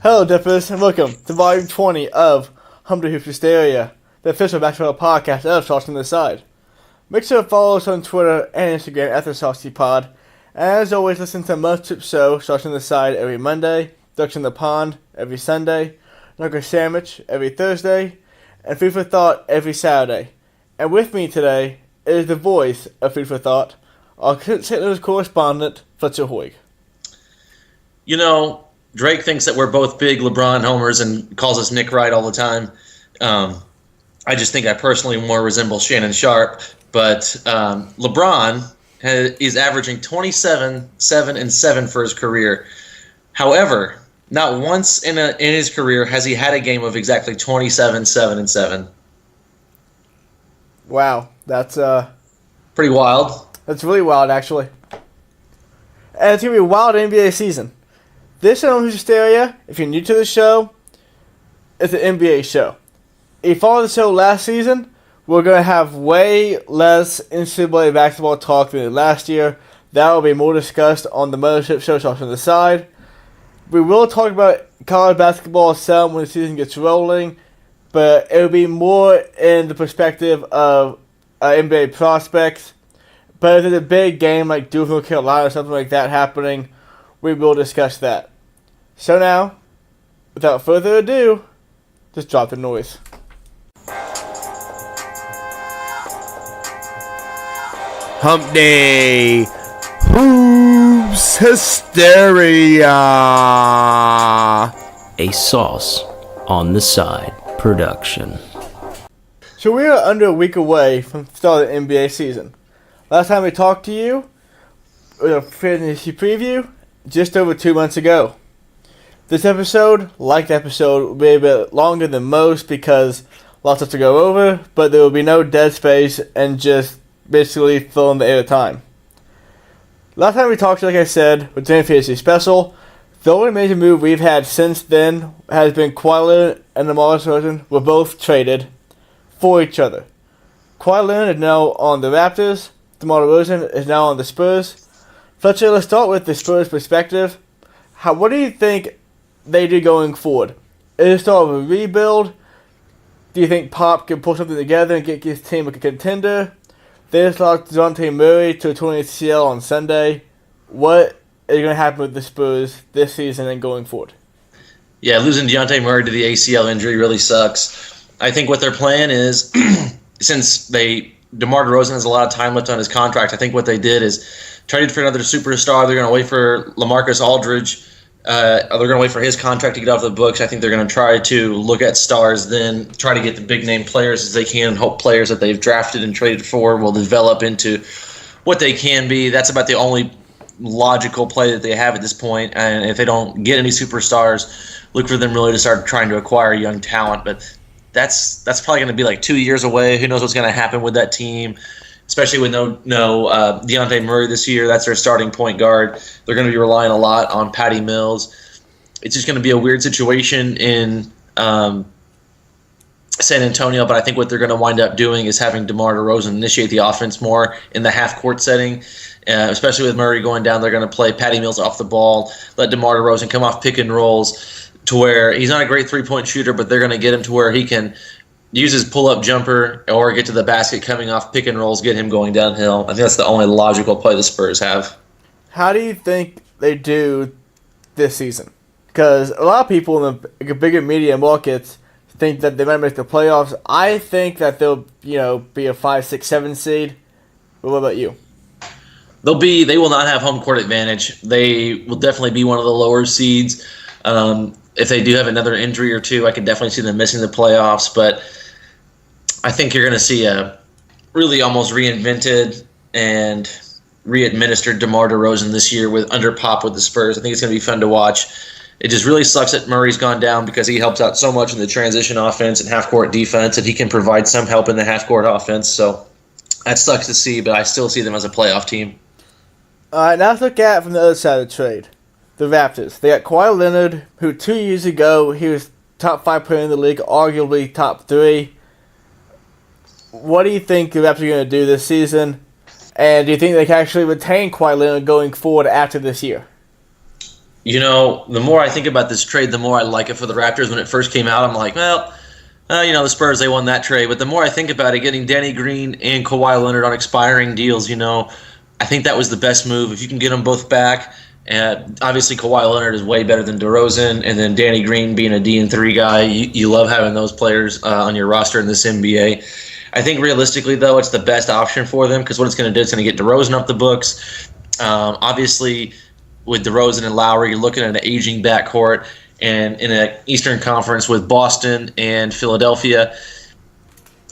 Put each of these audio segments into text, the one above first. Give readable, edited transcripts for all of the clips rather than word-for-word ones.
Hello, Dippers, and welcome to Volume 20 of Humpday Hysteria, the official basketball podcast of Sauce on the Side. Make sure to follow us on Twitter and Instagram at the SaucyPod. And as always, listen to Must-Trip Show, Sauce on the Side, every Monday, Ducks in the Pond every Sunday, Nugget Sandwich every Thursday, and Food for Thought every Saturday. And with me today is the voice of Food for Thought, our St. Louis correspondent, Fletcher Hoig. You know, Drake thinks that we're both big LeBron homers and calls us Nick Wright all the time. I just think I personally more resemble Shannon Sharp. But LeBron is averaging 27, 7, and 7 for his career. However, not once in his career has he had a game of exactly 27, 7, and 7. Wow, that's pretty wild. That's really wild, actually. And it's going to be a wild NBA season. This show is Hysteria. If you're new to the show, it's an NBA show. If you followed the show last season, we're going to have way less NCAA basketball talk than last year. That will be more discussed on the Mothership Show Sauce on the Side. We will talk about college basketball some when the season gets rolling, but it will be more in the perspective of NBA prospects. But if there's a big game like Duke, North Carolina, or something like that happening, we will discuss that. So now, without further ado, just drop the noise. Humpday Hoops Hysteria, a Sauce on the Side production. So we are under a week away from the start of the NBA season. Last time we talked to you, with a fantasy preview, just over 2 months ago. This episode, like the episode, will be a bit longer than most because lots of stuff to go over, but there will be no dead space and just basically fill in the air time. Last time we talked, like I said, with Jam Fantasy Special, the only major move we've had since then has been Kawhi Leonard and DeMar DeRozan were both traded for each other. Kawhi Leonard is now on the Raptors, DeMar DeRozan is now on the Spurs. Fletcher, let's start with the Spurs perspective. What do you think they do going forward? Is it start of a rebuild? Do you think Pop can pull something together and get his team like a contender? They just lost DeJounte Murray to a torn ACL on Sunday. What is going to happen with the Spurs this season and going forward? Yeah, losing DeJounte Murray to the ACL injury really sucks. I think what their plan is, since DeMar DeRozan has a lot of time left on his contract, I think what they did is traded for another superstar. They're going to wait for LaMarcus Aldridge. They're going to wait for his contract to get off the books. I think they're going to try to look at stars, then try to get the big-name players as they can, and hope players that they've drafted and traded for will develop into what they can be. That's about the only logical play that they have at this point. And if they don't get any superstars, look for them really to start trying to acquire young talent. But that's probably going to be like 2 years away. Who knows what's going to happen with that team? Especially with no DeJounte Murray this year. That's their starting point guard. They're going to be relying a lot on Patty Mills. It's just going to be a weird situation in San Antonio, but I think what they're going to wind up doing is having DeMar DeRozan initiate the offense more in the half-court setting. Especially with Murray going down, they're going to play Patty Mills off the ball, let DeMar DeRozan come off pick and rolls to where he's not a great three-point shooter, but they're going to get him to where he can use his pull-up jumper or get to the basket coming off pick and rolls, get him going downhill. I think that's the only logical play the Spurs have. How do you think they do this season? Because a lot of people in the bigger media markets think that they might make the playoffs. I think that they'll, be a 5, 6, 7 seed. But what about you? They will not have home court advantage. They will definitely be one of the lower seeds. If they do have another injury or two, I can definitely see them missing the playoffs. But I think you're going to see a really almost reinvented and re-administered DeMar DeRozan this year under Pop with the Spurs. I think it's going to be fun to watch. It just really sucks that Murray's gone down because he helps out so much in the transition offense and half-court defense, and he can provide some help in the half-court offense. So that sucks to see, but I still see them as a playoff team. All right, now let's look at it from the other side of the trade. The Raptors. They got Kawhi Leonard, who 2 years ago, he was top 5 player in the league, arguably top 3. What do you think the Raptors are going to do this season? And do you think they can actually retain Kawhi Leonard going forward after this year? The more I think about this trade, the more I like it for the Raptors. When it first came out, I'm like, well, the Spurs, they won that trade. But the more I think about it, getting Danny Green and Kawhi Leonard on expiring deals, I think that was the best move. If you can get them both back, obviously Kawhi Leonard is way better than DeRozan, and then Danny Green being a D&3 guy, you love having those players on your roster in this NBA. I think realistically, though, it's the best option for them because what it's going to do, it's going to get DeRozan up the books. Obviously, with DeRozan and Lowry, you're looking at an aging backcourt, and in an Eastern Conference with Boston and Philadelphia,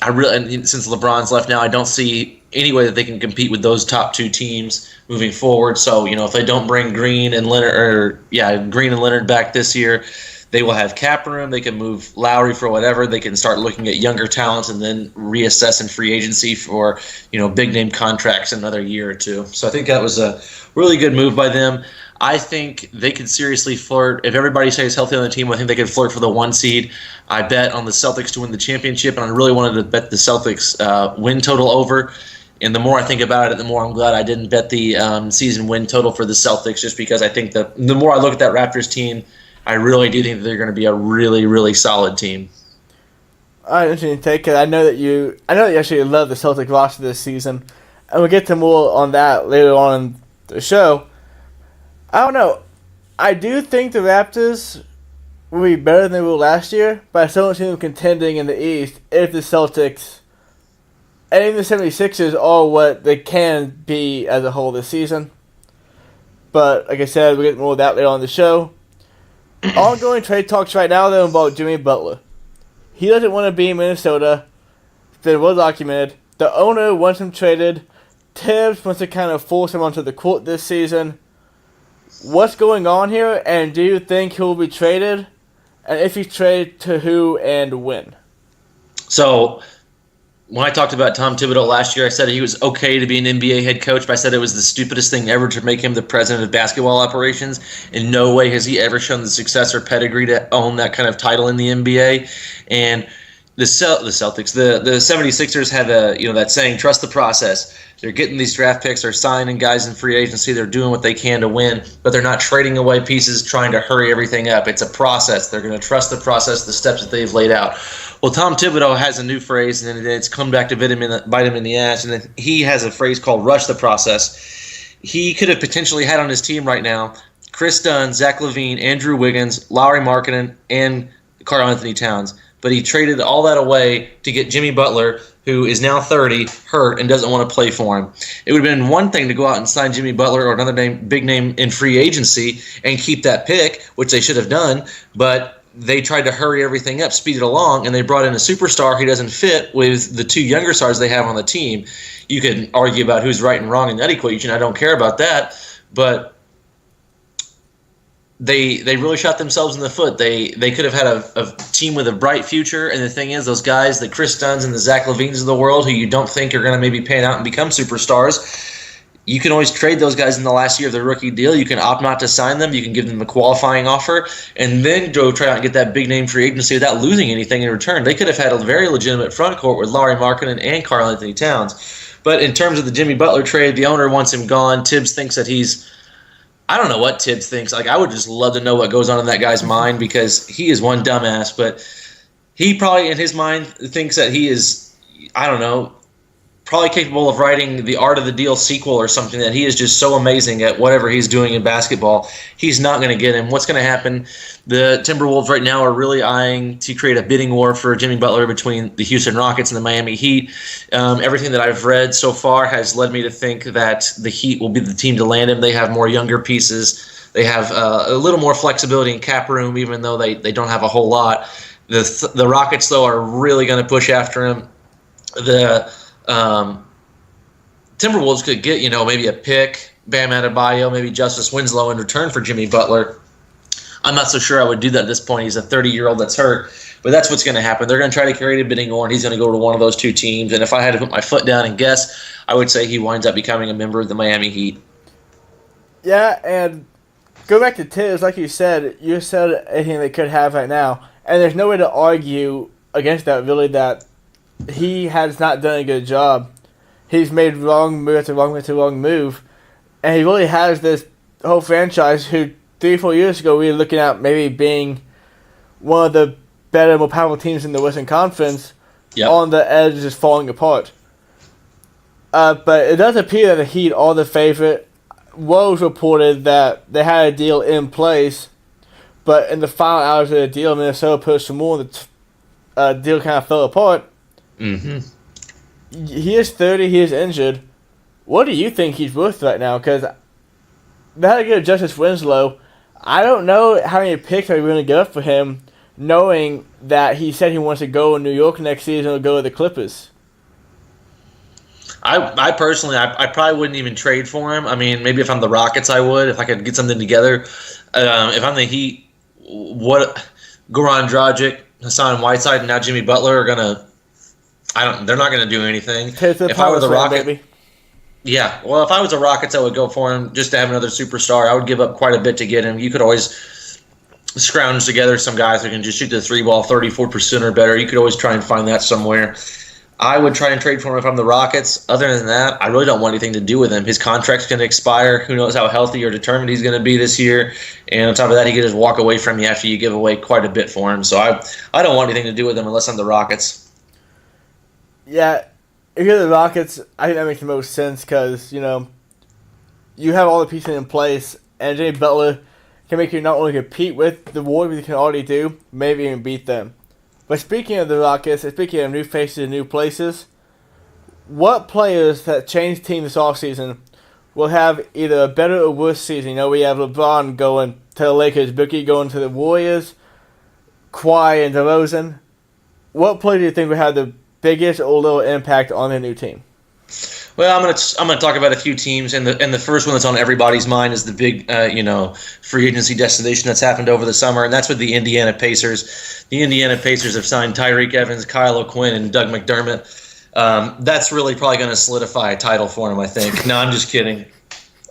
and since LeBron's left now, I don't see any way that they can compete with those top two teams moving forward. So, if they don't bring Green and Leonard back this year, they will have cap room. They can move Lowry for whatever. They can start looking at younger talents and then reassess in free agency for, big name contracts in another year or two. So I think that was a really good move by them. I think they could seriously flirt. If everybody stays healthy on the team, I think they could flirt for the 1 seed. I bet on the Celtics to win the championship, and I really wanted to bet the Celtics win total over. And the more I think about it, the more I'm glad I didn't bet the season win total for the Celtics, just because I think the more I look at that Raptors team, I really do think that they're going to be a really, really solid team. Interesting take. I know that you actually love the Celtic roster this season, and we'll get to more on that later on in the show. I don't know. I do think the Raptors will be better than they were last year, but I still don't see them contending in the East if the Celtics and even the 76ers are what they can be as a whole this season. But, like I said, we'll get more of that later on in the show. Ongoing trade talks right now, though, about Jimmy Butler. He doesn't want to be in Minnesota. It's been well documented. The owner wants him traded. Tibbs wants to kind of force him onto the court this season. What's going on here, and do you think he'll be traded? And if he's traded, to who and when? So, when I talked about Tom Thibodeau last year, I said he was okay to be an NBA head coach, but I said it was the stupidest thing ever to make him the president of basketball operations. In no way has he ever shown the success or pedigree to own that kind of title in the NBA. And the Celtics, the 76ers have that saying, trust the process. They're getting these draft picks, they're signing guys in free agency, they're doing what they can to win, but they're not trading away pieces trying to hurry everything up. It's a process. They're going to trust the process, the steps that they've laid out. Well, Tom Thibodeau has a new phrase, and it's come back to bite him in the ass, and then he has a phrase called rush the process. He could have potentially had on his team right now Chris Dunn, Zach LaVine, Andrew Wiggins, Lauri Markkanen, and Karl Anthony Towns. But he traded all that away to get Jimmy Butler, who is now 30, hurt, and doesn't want to play for him. It would have been one thing to go out and sign Jimmy Butler or another big name in free agency and keep that pick, which they should have done, but they tried to hurry everything up, speed it along, and they brought in a superstar who doesn't fit with the two younger stars they have on the team. You can argue about who's right and wrong in that equation. I don't care about that, but they really shot themselves in the foot. They could have had a team with a bright future, and the thing is, those guys, the Chris Dunns and the Zach LaVines of the world, who you don't think are going to maybe pan out and become superstars, you can always trade those guys in the last year of their rookie deal. You can opt not to sign them. You can give them a qualifying offer, and then go try out and get that big name free agency without losing anything in return. They could have had a very legitimate front court with Lauri Markkanen and Karl Anthony Towns. But in terms of the Jimmy Butler trade, the owner wants him gone. Tibbs thinks that I don't know what Tibbs thinks. I would just love to know what goes on in that guy's mind, because he is one dumbass. But he probably, in his mind, thinks that he is, probably capable of writing the Art of the Deal sequel or something, that he is just so amazing at whatever he's doing in basketball. He's not going to get him. What's going to happen? The Timberwolves right now are really eyeing to create a bidding war for Jimmy Butler between the Houston Rockets and the Miami Heat. Everything that I've read so far has led me to think that the Heat will be the team to land him. They have more younger pieces. They have a little more flexibility in cap room, even though they don't have a whole lot. The Rockets, though, are really going to push after him. The Timberwolves could get, maybe a pick, Bam Adebayo, maybe Justice Winslow in return for Jimmy Butler. I'm not so sure I would do that at this point. He's a 30-year-old that's hurt, but that's what's going to happen. They're going to try to create a bidding war, and he's going to go to one of those two teams. And if I had to put my foot down and guess, I would say he winds up becoming a member of the Miami Heat. Yeah, and go back to Tibbs, like you said anything they could have right now, and there's no way to argue against that, really, that he has not done a good job. He's made wrong move after wrong move after wrong move, and he really has this whole franchise who 3-4 years ago, we were looking at maybe being one of the better, more powerful teams in the Western Conference. Yep. On the edge, just falling apart. But it does appear that the Heat are the favorite. Woes reported that they had a deal in place, but in the final hours of the deal, Minnesota pushed for more, and the deal kind of fell apart. Mm-hmm. He is 30, he is injured. What do you think he's worth right now? Because they had to get Justice Winslow. I don't know how many picks are going to get up for him, knowing that he said he wants to go in New York next season or go to the Clippers. I personally, I probably wouldn't even trade for him. I mean, maybe if I'm the Rockets, I would, if I could get something together. If I'm the Heat, Goran Dragic, Hassan Whiteside, and now Jimmy Butler are gonna. They're not gonna do anything. If I were the Rockets, yeah. Well, if I was the Rockets, I would go for him just to have another superstar. I would give up quite a bit to get him. You could always scrounge together some guys who can just shoot the 3-ball 34% or better. You could always try and find that somewhere. I would try and trade for him if I'm the Rockets. Other than that, I really don't want anything to do with him. His contract's going to expire. Who knows how healthy or determined he's going to be this year. And on top of that, he could just walk away from you after you give away quite a bit for him. So I don't want anything to do with him unless I'm the Rockets. Yeah, if you're the Rockets, I think that makes the most sense because, you have all the pieces in place, and Jimmy Butler can make you not only compete with the Warriors, you can already do, maybe even beat them. But speaking of the Rockets, and speaking of new faces and new places, what players that changed teams this offseason will have either a better or worse season? We have LeBron going to the Lakers, Boogie going to the Warriors, Kawhi and DeRozan. What player do you think will have the biggest or little impact on their new team? Well, I'm gonna talk about a few teams, and the first one that's on everybody's mind is the big free agency destination that's happened over the summer, and that's with the Indiana Pacers. The Indiana Pacers have signed Tyreke Evans, Kyle O'Quinn, and Doug McDermott. That's really probably going to solidify a title for him, I think. No, I'm just kidding.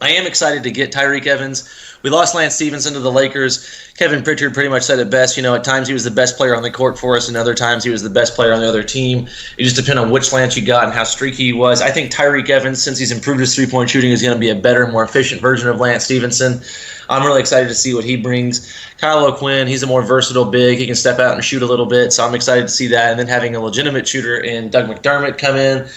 I am excited to get Tyreke Evans. We lost Lance Stevenson to the Lakers. Kevin Pritchard pretty much said it best. At times he was the best player on the court for us, and other times he was the best player on the other team. It just depended on which Lance you got and how streaky he was. I think Tyreke Evans, since he's improved his three-point shooting, is going to be a better, more efficient version of Lance Stevenson. I'm really excited to see what he brings. Kyle O'Quinn, he's a more versatile big. He can step out and shoot a little bit, so I'm excited to see that. And then having a legitimate shooter in Doug McDermott come in.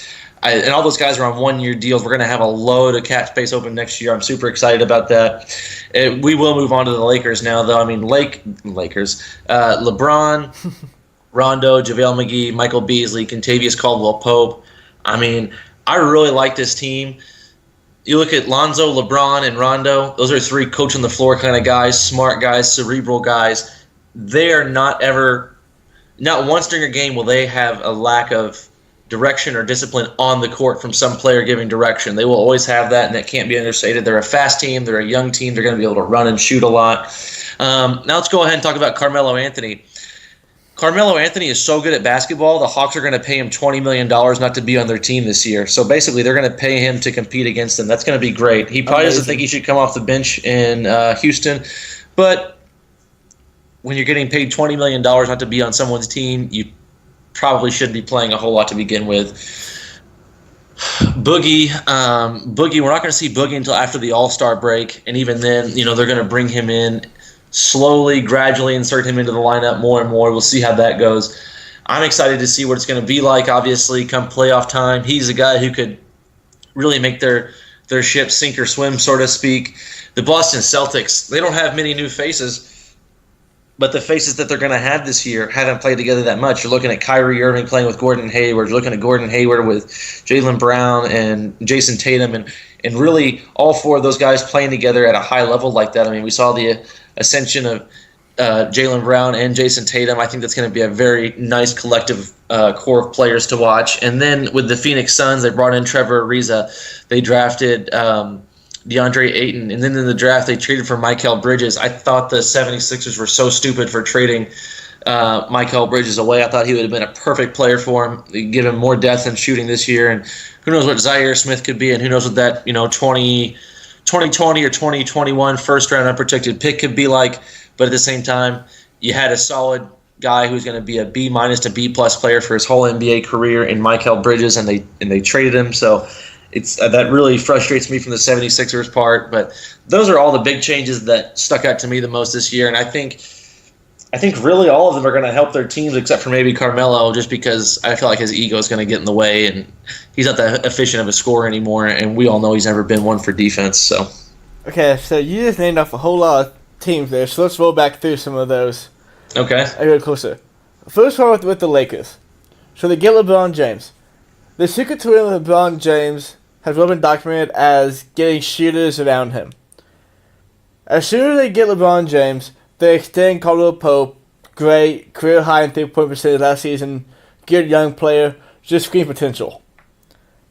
And all those guys are on one-year deals. We're going to have a load of cap space open next year. I'm super excited about that. We will move on to the Lakers now, though. I mean, Lakers. LeBron, Rondo, JaVale McGee, Michael Beasley, Kentavious Caldwell-Pope. I mean, I really like this team. You look at Lonzo, LeBron, and Rondo. Those are three coach-on-the-floor kind of guys, smart guys, cerebral guys. They are not once during a game will they have a lack of direction or discipline on the court from some player giving direction. They will always have that, and that can't be understated. They're a fast team. They're a young team. They're going to be able to run and shoot a lot. Now let's go ahead and talk about Carmelo Anthony. Carmelo Anthony is so good at basketball, the Hawks are going to pay him $20 million not to be on their team this year. So basically, they're going to pay him to compete against them. That's going to be great. He probably doesn't think he should come off the bench in Houston, but when you're getting paid $20 million not to be on someone's team, you probably should be playing a whole lot to begin with. Boogie, we're not going to see Boogie until after the All-Star break, and even then, they're going to bring him in slowly, gradually insert him into the lineup more and more. We'll see how that goes. I'm excited to see what it's going to be like, obviously, come playoff time. He's a guy who could really make their ship sink or swim, so to speak. The Boston Celtics, they don't have many new faces, but the faces that they're going to have this year haven't played together that much. You're looking at Kyrie Irving playing with Gordon Hayward. You're looking at Gordon Hayward with Jaylen Brown and Jason Tatum. And really all four of those guys playing together at a high level like that. I mean, we saw the ascension of Jaylen Brown and Jason Tatum. I think that's going to be a very nice collective core of players to watch. And then with the Phoenix Suns, they brought in Trevor Ariza. They drafted DeAndre Ayton, and then in the draft they traded for Mikal Bridges. I thought the 76ers were so stupid for trading Mikal Bridges away. I thought he would have been a perfect player for him. They give him more depth and shooting this year, and who knows what Zaire Smith could be, and who knows what that 2020 or 2021 first-round unprotected pick could be like. But at the same time, you had a solid guy who's going to be a B- to B+ player for his whole NBA career in Mikal Bridges, and they traded him. So It's that really frustrates me from the 76ers part. But those are all the big changes that stuck out to me the most this year. And I think really all of them are going to help their teams except for maybe Carmelo, just because I feel like his ego is going to get in the way and he's not that efficient of a scorer anymore. And we all know he's never been one for defense. So. Okay, so you just named off a whole lot of teams there, so let's roll back through some of those. Okay. A little closer. First one with the Lakers. So they get LeBron James. The secret to winning with LeBron James has well been documented as getting shooters around him. As soon as they get LeBron James, they extend Caldwell Pope, great career high in 3-point percentage last season, good young player, just screen potential.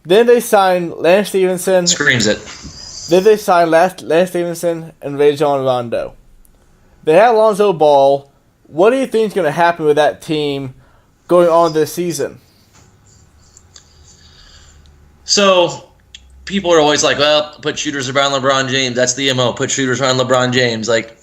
Then they sign Lance Stevenson. Screams it. Then they signed Lance Stevenson and Rajon Rondo. They had Lonzo Ball. What do you think is going to happen with that team going on this season? So, people are always like, well, put shooters around LeBron James. That's the MO. Put shooters around LeBron James. Like,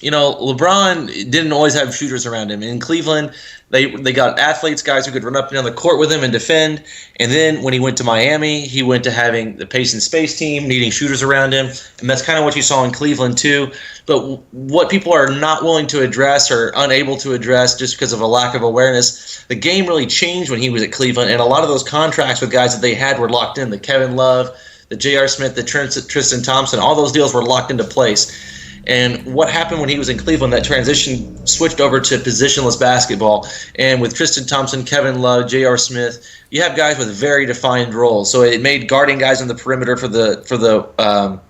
you know, LeBron didn't always have shooters around him. In Cleveland, they got athletes, guys who could run up and down the court with him and defend. And then when he went to Miami, he went to having the pace and space team, needing shooters around him. And that's kind of what you saw in Cleveland too. But what people are not willing to address or unable to address just because of a lack of awareness, the game really changed when he was at Cleveland. And a lot of those contracts with guys that they had were locked in. The Kevin Love, the J.R. Smith, the Tristan Thompson, all those deals were locked into place. And what happened when he was in Cleveland, that transition switched over to positionless basketball. And with Tristan Thompson, Kevin Love, J.R. Smith, you have guys with very defined roles. So it made guarding guys on the perimeter for the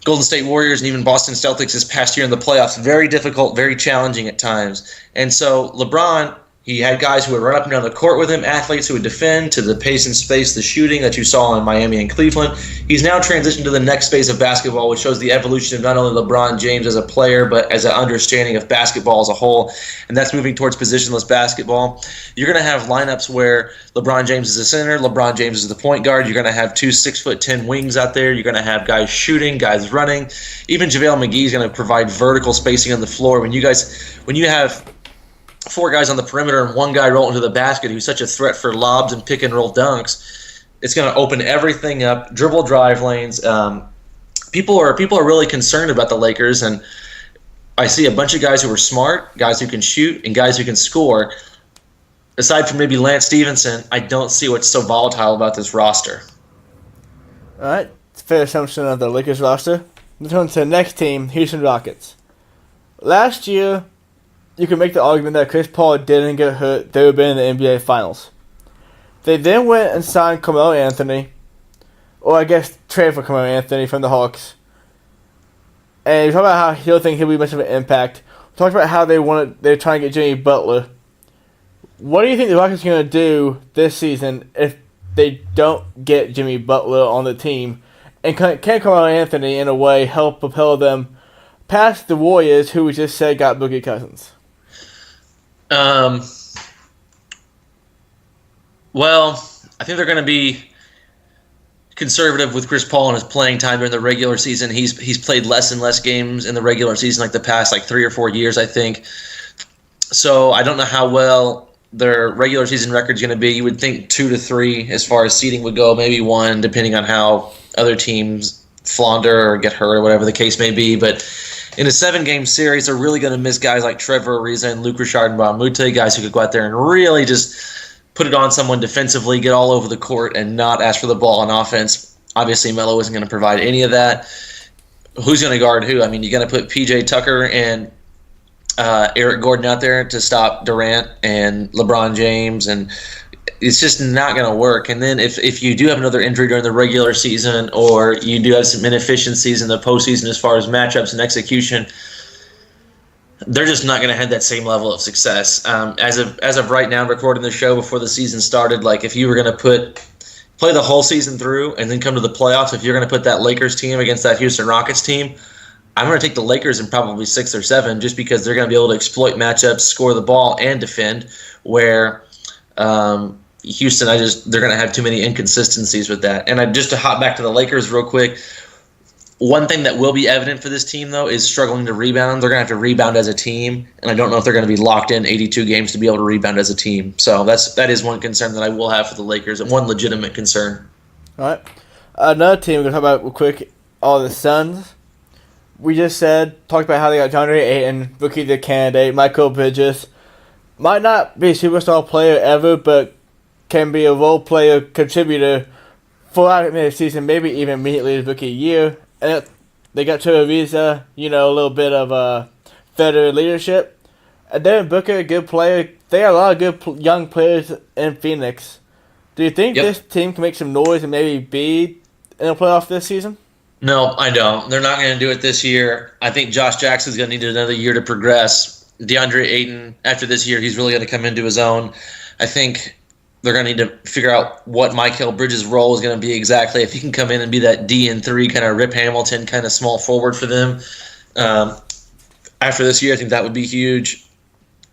Golden State Warriors and even Boston Celtics this past year in the playoffs very difficult, very challenging at times. And so LeBron, he had guys who would run up and down the court with him, athletes who would defend, to the pace and space, the shooting that you saw in Miami and Cleveland. He's now transitioned to the next phase of basketball, which shows the evolution of not only LeBron James as a player, but as an understanding of basketball as a whole, and that's moving towards positionless basketball. You're going to have lineups where LeBron James is the center, LeBron James is the point guard. You're going to have 2 6'10" wings out there. You're going to have guys shooting, guys running. Even JaVale McGee is going to provide vertical spacing on the floor. When you have 4 guys on the perimeter and 1 guy rolling to the basket who's such a threat for lobs and pick and roll dunks, it's going to open everything up. Dribble drive lanes. People are really concerned about the Lakers, and I see a bunch of guys who are smart, guys who can shoot, and guys who can score. Aside from maybe Lance Stevenson, I don't see what's so volatile about this roster. All right, it's a fair assumption of the Lakers roster. Let's go on to the next team, Houston Rockets. Last year, you can make the argument that Chris Paul didn't get hurt, they would have been in the NBA Finals. They then went and signed Carmelo Anthony, or I guess traded for Carmelo Anthony from the Hawks. And we talked about how he don't think he'll be much of an impact. We talked about how they're trying to get Jimmy Butler. What do you think the Rockets are going to do this season if they don't get Jimmy Butler on the team? And can Carmelo Anthony, in a way, help propel them past the Warriors, who we just said got Boogie Cousins? Well, I think they're going to be conservative with Chris Paul and his playing time during the regular season. He's played less and less games in the regular season, like the past 3 or 4 years, I think. So I don't know how well their regular season record is going to be. You would think 2 to 3 as far as seeding would go, maybe 1, depending on how other teams flounder or get hurt or whatever the case may be. But in a 7-game series, they're really going to miss guys like Trevor Ariza and Luc Richard and Mbamute, guys who could go out there and really just put it on someone defensively, get all over the court, and not ask for the ball on offense. Obviously, Melo isn't going to provide any of that. Who's going to guard who? I mean, you're going to put P.J. Tucker and Eric Gordon out there to stop Durant and LeBron James, and it's just not going to work. And then if you do have another injury during the regular season, or you do have some inefficiencies in the postseason as far as matchups and execution, they're just not going to have that same level of success. As of right now, recording the show before the season started, if you were going to play the whole season through and then come to the playoffs, if you're going to put that Lakers team against that Houston Rockets team, I'm going to take the Lakers in probably 6 or 7, just because they're going to be able to exploit matchups, score the ball, and defend, where Houston, they're going to have too many inconsistencies with that. And just to hop back to the Lakers real quick, one thing that will be evident for this team, though, is struggling to rebound. They're going to have to rebound as a team, and I don't know if they're going to be locked in 82 games to be able to rebound as a team. So that is one concern that I will have for the Lakers, and one legitimate concern. All right. Another team we're going to talk about real quick are the Suns. We just talked about how they got DeAndre Ayton, rookie of the candidate, Michael Bridges. Might not be a superstar player ever, but can be a role player contributor for the season, maybe even immediately as rookie year. And they got Ariza, a little bit of veteran leadership. And Devin Booker, a good player. They got a lot of good young players in Phoenix. Do you think this team can make some noise and maybe be in a playoff this season? No, I don't. They're not going to do it this year. I think Josh Jackson's going to need another year to progress. DeAndre Ayton, after this year, he's really going to come into his own. I think they're going to need to figure out what Mikal Bridges' role is going to be exactly. If he can come in and be that D&3 kind of Rip Hamilton kind of small forward for them. After this year, I think that would be huge.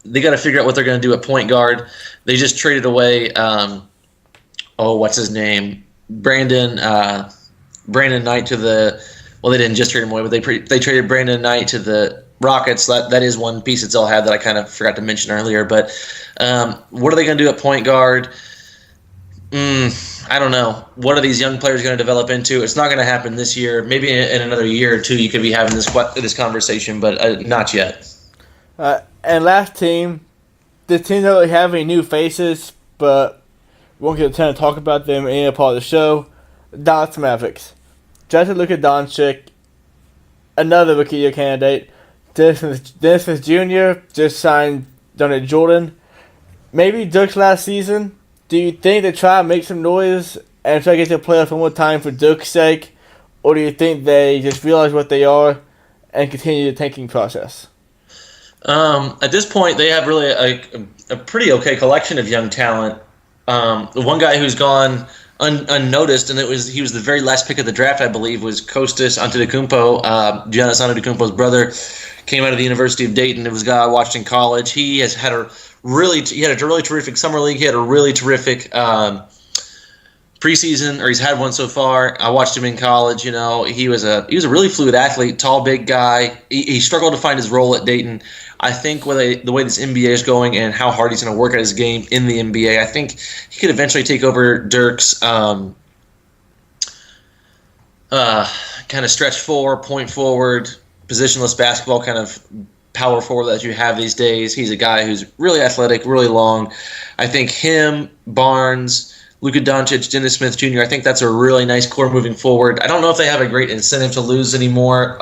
They got to figure out what they're going to do at point guard. They just traded away, what's his name? Brandon Knight to the – well, they didn't just trade him away, but they traded Brandon Knight to the Rockets. That is one piece that they'll have that I kind of forgot to mention earlier. But what are they going to do at point guard? I don't know. What are these young players going to develop into? It's not going to happen this year. Maybe in another year or two you could be having this conversation, but not yet. And last team, the team don't really have any new faces, but we won't get a ton to talk about them in any part of the show. Dallas Mavericks. Justin Luka Doncic, another rookie year candidate. Dennis Smith Jr. just signed Donald Jordan. Maybe Dirk's last season. Do you think they try to make some noise and try to get to the playoffs one more time for Dirk's sake? Or do you think they just realize what they are and continue the tanking process? At this point, they have really a pretty okay collection of young talent. The one guy who's gone unnoticed, and he was the very last pick of the draft, I believe, was Kostas Antetokounmpo. Giannis Antetokounmpo's brother came out of the University of Dayton. It was a guy I watched in college. He had a really terrific summer league. He had a really terrific preseason, or he's had one so far. I watched him in college. He was a really fluid athlete, tall, big guy. He struggled to find his role at Dayton. I think the way this NBA is going and how hard he's going to work at his game in the NBA, I think he could eventually take over Dirk's kind of stretch point forward, positionless basketball kind of power forward that you have these days. He's a guy who's really athletic, really long. I think him, Barnes, Luka Doncic, Dennis Smith Jr., I think that's a really nice core moving forward. I don't know if they have a great incentive to lose anymore.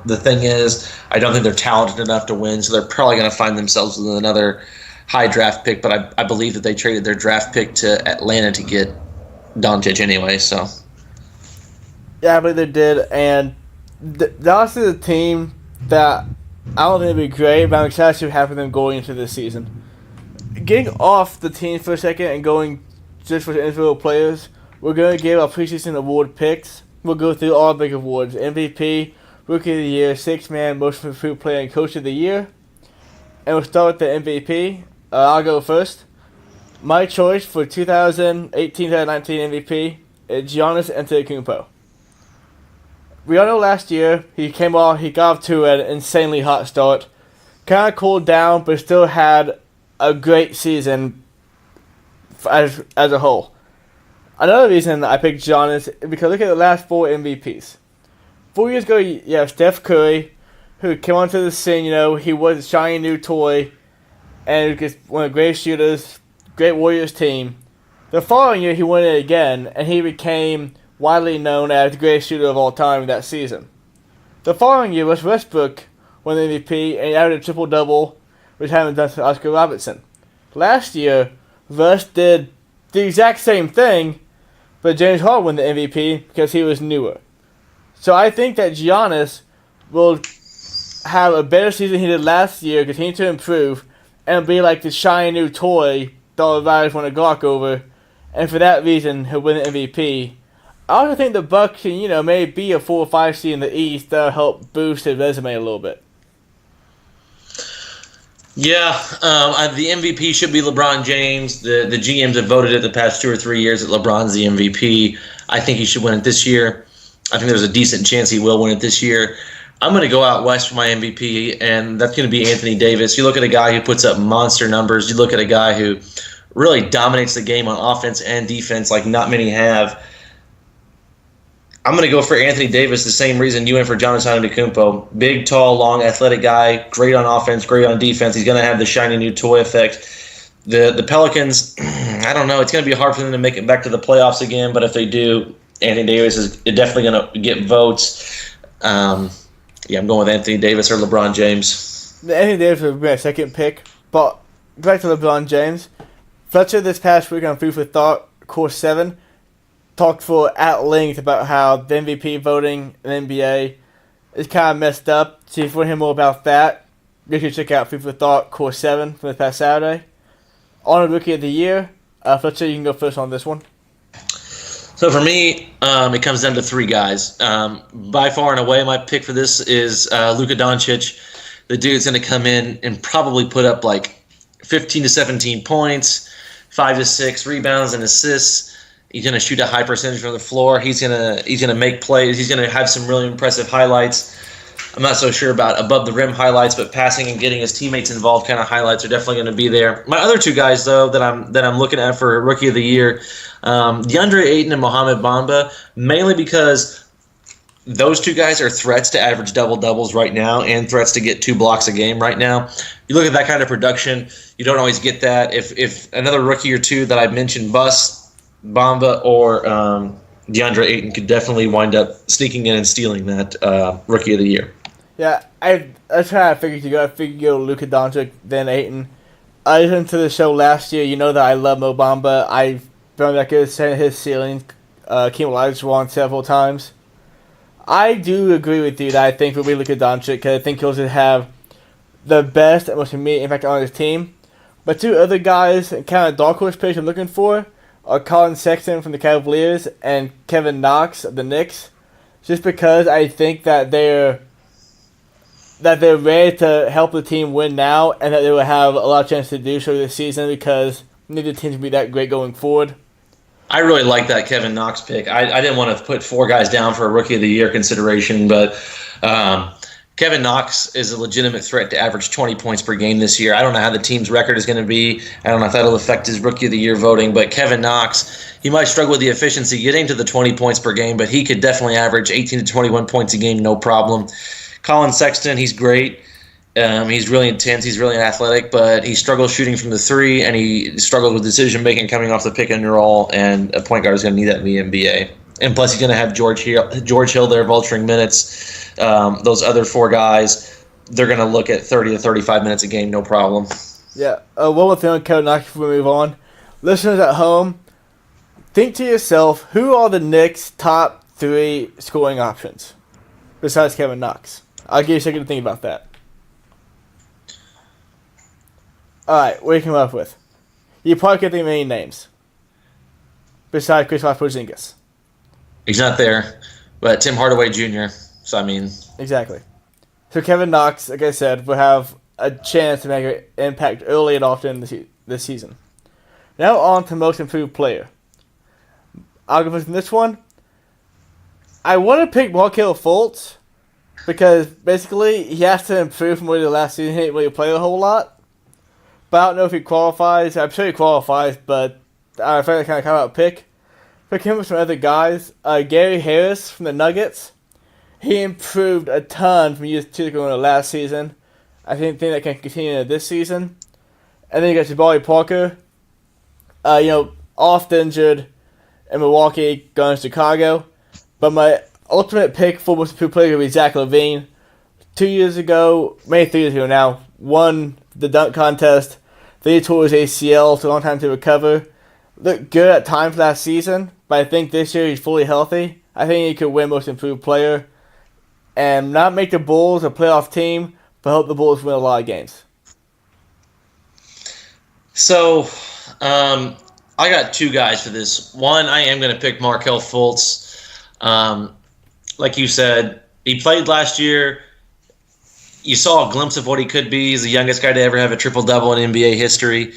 The thing is, I don't think they're talented enough to win, so they're probably going to find themselves with another high draft pick, but I believe that they traded their draft pick to Atlanta to get Doncic anyway. So, yeah, I believe they did, and Dallas is a team that I don't think it'd be great, but I'm excited to have them going into this season. Getting off the team for a second and going just for the individual players, we're going to give our preseason award picks. We'll go through all big awards: MVP, Rookie of the Year, Sixth-Man, Most Improved Player, and Coach of the Year. And we'll start with the MVP. I'll go first. My choice for 2018-2019 MVP is Giannis Antetokounmpo. We all know last year he got off to an insanely hot start. Kind of cooled down, but still had a great season as a whole. Another reason I picked Giannis is because look at the last 4 MVPs. 4 years ago, you have Steph Curry, who came onto the scene. He was a shiny new toy, and was one of the greatest shooters, great Warriors team. The following year, he won it again, and he became widely known as the greatest shooter of all time that season. The following year, Russell Westbrook won the MVP, and he added a triple-double, which hadn't been done since Oscar Robertson. Last year, Russ did the exact same thing, but James Harden won the MVP because he was newer. So I think that Giannis will have a better season he did last year, continue to improve, and be like the shiny new toy that all the writers want to gawk over, and for that reason, he'll win the MVP. I also think the Bucks can, maybe be a 4 or 5 seed in the East. That'll help boost his resume a little bit. Yeah, the MVP should be LeBron James. The GMs have voted it the past 2 or 3 years that LeBron's the MVP. I think he should win it this year. I think there's a decent chance he will win it this year. I'm going to go out west for my MVP, and that's going to be Anthony Davis. You look at a guy who puts up monster numbers. You look at a guy who really dominates the game on offense and defense like not many have. I'm going to go for Anthony Davis, the same reason you went for Giannis Antetokounmpo. Big, tall, long, athletic guy, great on offense, great on defense. He's going to have the shiny new toy effect. The Pelicans, I don't know. It's going to be hard for them to make it back to the playoffs again, but if they do, Anthony Davis is definitely going to get votes. I'm going with Anthony Davis or LeBron James. Anthony Davis would be my second pick, but back to LeBron James. Fletcher this past week on Food for Thought, Course 7, talked for at length about how the MVP voting in the NBA is kind of messed up. So if you want to hear more about that, you should check out Food for Thought, Course 7 from this past Saturday. On a Rookie of the Year, Fletcher, you can go first on this one. So for me, it comes down to three guys. By far and away, my pick for this is Luka Doncic. The dude's going to come in and probably put up like 15 to 17 points, 5 to 6 rebounds and assists. He's going to shoot a high percentage from the floor. He's going to make plays. He's going to have some really impressive highlights. I'm not so sure about above the rim highlights, but passing and getting his teammates involved kind of highlights are definitely going to be there. My other two guys though that I'm looking at for Rookie of the Year, DeAndre Ayton and Mohamed Bamba, mainly because those two guys are threats to average double-doubles right now and threats to get 2 blocks a game right now. You look at that kind of production, you don't always get that. If another rookie or two that I mentioned busts, Bamba or DeAndre Ayton could definitely wind up sneaking in and stealing that Rookie of the Year. Yeah, that's how I figured you go. I figured you go Luka Doncic, then Ayton. I listened to the show last year. You know that I love Mo Bamba. I found that good his ceiling. Came alive won several times. I do agree with you that I think we'll be Luka Doncic because I think he'll just have the best and most immediate impact on his team. But two other guys, kind of dark horse picks I'm looking for, are Colin Sexton from the Cavaliers and Kevin Knox of the Knicks. Just because I think that they're ready to help the team win now and that they will have a lot of chance to do so this season because neither team will be that great going forward. I really like that Kevin Knox pick. I didn't want to put 4 guys down for a Rookie of the Year consideration, but Kevin Knox is a legitimate threat to average 20 points per game this year. I don't know how the team's record is going to be. I don't know if that'll affect his Rookie of the Year voting, but Kevin Knox, he might struggle with the efficiency getting to the 20 points per game, but he could definitely average 18 to 21 points a game, no problem. Colin Sexton, he's great. He's really intense. He's really athletic, but he struggles shooting from the 3, and he struggles with decision-making coming off the pick and roll, and a point guard is going to need that in the NBA. And plus, he's going to have George Hill there vulturing minutes. Those other 4 guys, they're going to look at 30 to 35 minutes a game, no problem. Yeah. One more thing on Kevin Knox before we move on. Listeners at home, think to yourself, who are the Knicks' top 3 scoring options besides Kevin Knox? I'll give you a second to think about that. Alright, what do you come up with? You probably can't think of any names besides Kristaps Porzingis. He's not there, but Tim Hardaway Jr., so I mean... Exactly. So Kevin Knox, like I said, will have a chance to make an impact early and often this season. Now on to most improved player. I'll go with this one. I want to pick Markelle Fultz because basically he has to improve from where he did last season. He didn't really play a whole lot. But I don't know if he qualifies. I'm sure he qualifies, but I feel like kind of out pick. Pick him with some other guys. Gary Harris from the Nuggets. He improved a ton from year 2 going to last season. I think that can continue this season. And then you got Jabari Parker. Oft injured in Milwaukee, going to Chicago. But my ultimate pick for most improved player would be Zach LaVine. 2 years ago, maybe 3 years ago now, won the dunk contest. Then he tore his ACL, took a long time to recover. Looked good at times last season, but I think this year he's fully healthy. I think he could win most improved player and not make the Bulls a playoff team, but help the Bulls win a lot of games. So, I got 2 guys for this. One, I am going to pick Markelle Fultz. Like you said, he played last year. You saw a glimpse of what he could be. He's the youngest guy to ever have a triple-double in NBA history.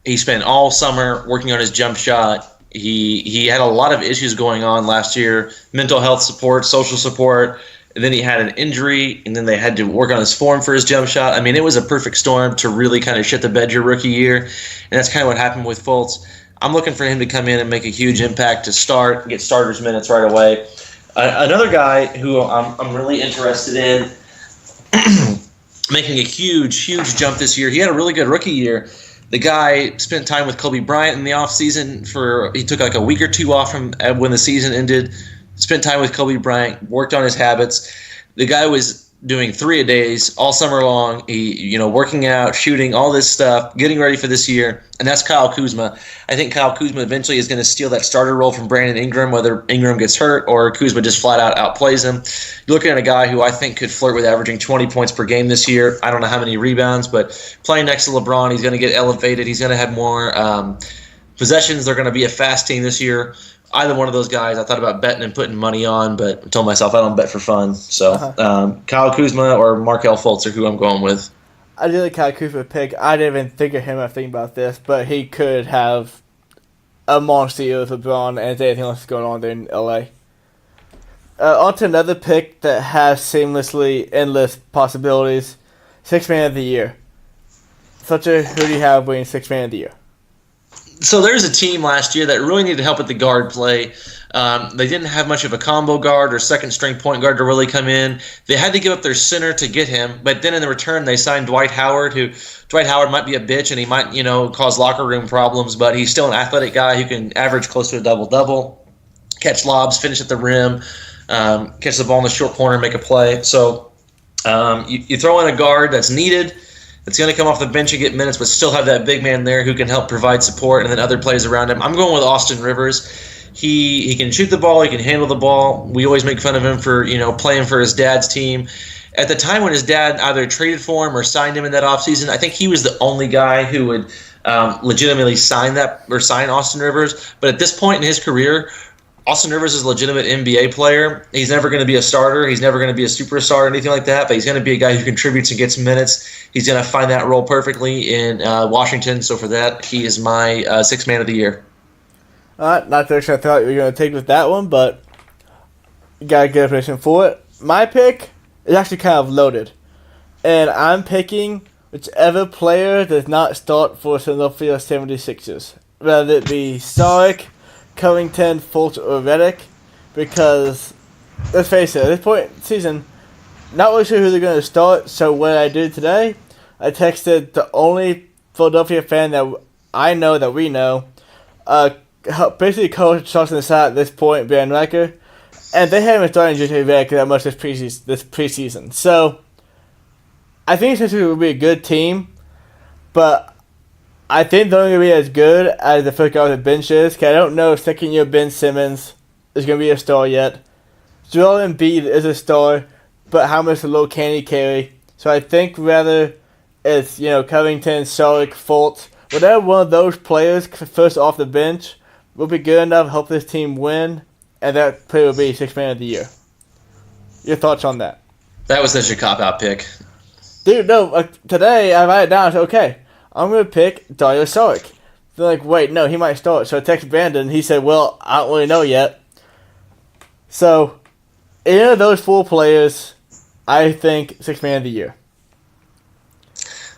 He spent all summer working on his jump shot. He had a lot of issues going on last year, mental health support, social support, and then he had an injury, and then they had to work on his form for his jump shot. I mean, it was a perfect storm to really kind of shit the bed your rookie year, and that's kind of what happened with Fultz. I'm looking for him to come in and make a huge impact to start, get starters minutes right away. Another guy who I'm really interested in making a huge jump this year. He had a really good rookie year. The guy spent time with Kobe Bryant in the offseason. He took like a week or two off from when the season ended, spent time with Kobe Bryant, worked on his habits. The guy was doing 3-a-days all summer long. He, working out, shooting, all this stuff, getting ready for this year, and that's Kyle Kuzma. I think Kyle Kuzma eventually is going to steal that starter role from Brandon Ingram, whether Ingram gets hurt or Kuzma just flat out outplays him. You're looking at a guy who I think could flirt with averaging 20 points per game this year. I don't know how many rebounds, but playing next to LeBron, he's going to get elevated. He's going to have more possessions. They're going to be a fast team this year. Either one of those guys I thought about betting and putting money on, but I told myself I don't bet for fun. So Kyle Kuzma or Markelle Fultz are who I'm going with. I did like Kyle Kuzma pick. I didn't even think of him when I think about this, but he could have a monster year with LeBron and anything else going on there in LA. On to another pick that has seamlessly endless possibilities. Sixth Man of the Year. Who do you have winning Sixth Man of the Year? So there's a team last year that really needed help with the guard play. They didn't have much of a combo guard or second-string point guard to really come in. They had to give up their center to get him, but then in the return they signed Dwight Howard, Dwight Howard might be a bitch and he might, cause locker room problems, but he's still an athletic guy who can average close to a double-double, catch lobs, finish at the rim, catch the ball in the short corner, make a play. So you throw in a guard that's needed, that's going to come off the bench and get minutes, but still have that big man there who can help provide support, and then other players around him. I'm going with Austin Rivers. He can shoot the ball. He can handle the ball. We always make fun of him for playing for his dad's team. At the time when his dad either traded for him or signed him in that offseason, I think he was the only guy who would legitimately sign Austin Rivers. But at this point in his career, Austin Rivers is a legitimate NBA player. He's never going to be a starter. He's never going to be a superstar or anything like that, but he's going to be a guy who contributes and gets minutes. He's going to find that role perfectly in Washington. So for that, he is my Sixth Man of the Year. Not the direction I thought you were going to take with that one, but you got a good position for it. My pick is actually kind of loaded, and I'm picking whichever player does not start for Philadelphia 76ers, whether it be Saric, Covington, Fultz, or Redick, because, let's face it, at this point in the season, not really sure who they're going to start, so what I did today, I texted the only Philadelphia fan that we know, basically coach starts on the side at this point, Ben Riker, and they haven't started J.J. Redick that much this preseason. So, I think essentially it will be a good team, but I think they're only going to be as good as the first guy on the bench is, because I don't know if second-year Ben Simmons is going to be a star yet. Joel Embiid is a star, but how much low can he carry? So I think rather it's, Covington, Saric, Fultz, whatever one of those players first off the bench will be good enough to help this team win, and that player will be Sixth Man of the Year. Your thoughts on that? That was such a cop-out pick. Dude, no, today I write it down and said, okay, I'm going to pick Dario Saric. They're like, wait, no, he might start. So I texted Brandon, he said, well, I don't really know yet. So, any of those four players, I think Sixth Man of the Year.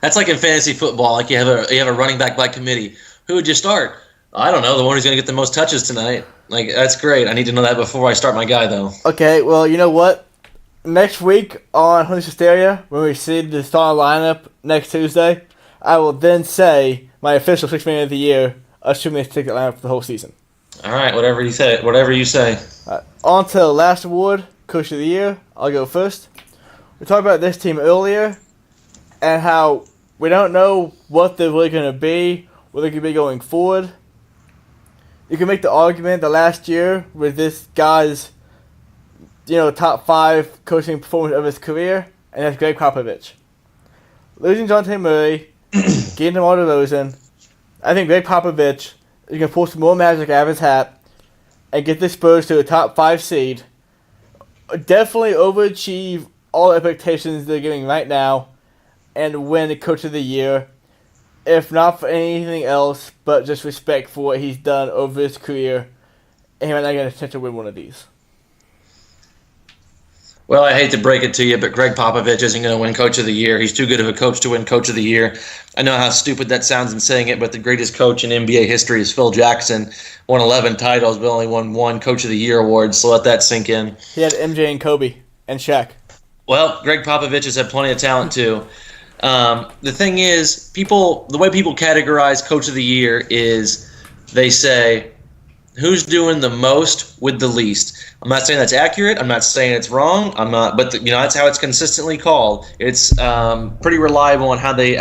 That's like in fantasy football, like you have a running back by committee. Who would you start? I don't know, the one who's going to get the most touches tonight. Like, that's great. I need to know that before I start my guy, though. Okay, well, you know what? Next week on Hysteria, when we see the starting lineup next Tuesday, I will then say my official Sixth Man of the Year, assuming they take the lineup for the whole season. All right, whatever you say. On to the last award, Coach of the Year. I'll go first. We talked about this team earlier and how we don't know what they're really going to be, what they could be going forward. You can make the argument that last year with this guy's, top 5 coaching performance of his career, and that's Greg Popovich. Losing Dejounte Murray, getting DeMar DeRozan, I think Greg Popovich is going to pull some more magic out of his hat and get the Spurs to a top 5 seed. Definitely overachieve all expectations they're getting right now and win the Coach of the Year. If not for anything else, but just respect for what he's done over his career, and he might not get a chance to win one of these. Well, I hate to break it to you, but Greg Popovich isn't going to win Coach of the Year. He's too good of a coach to win Coach of the Year. I know how stupid that sounds in saying it, but the greatest coach in NBA history is Phil Jackson. Won 11 titles, but only won one Coach of the Year award, so let that sink in. He had MJ and Kobe and Shaq. Well, Greg Popovich has had plenty of talent, too. The thing is, the way people categorize Coach of the Year is they say, who's doing the most with the least? I'm not saying that's accurate. I'm not saying it's wrong. I'm not, but that's how it's consistently called. It's pretty reliable on how they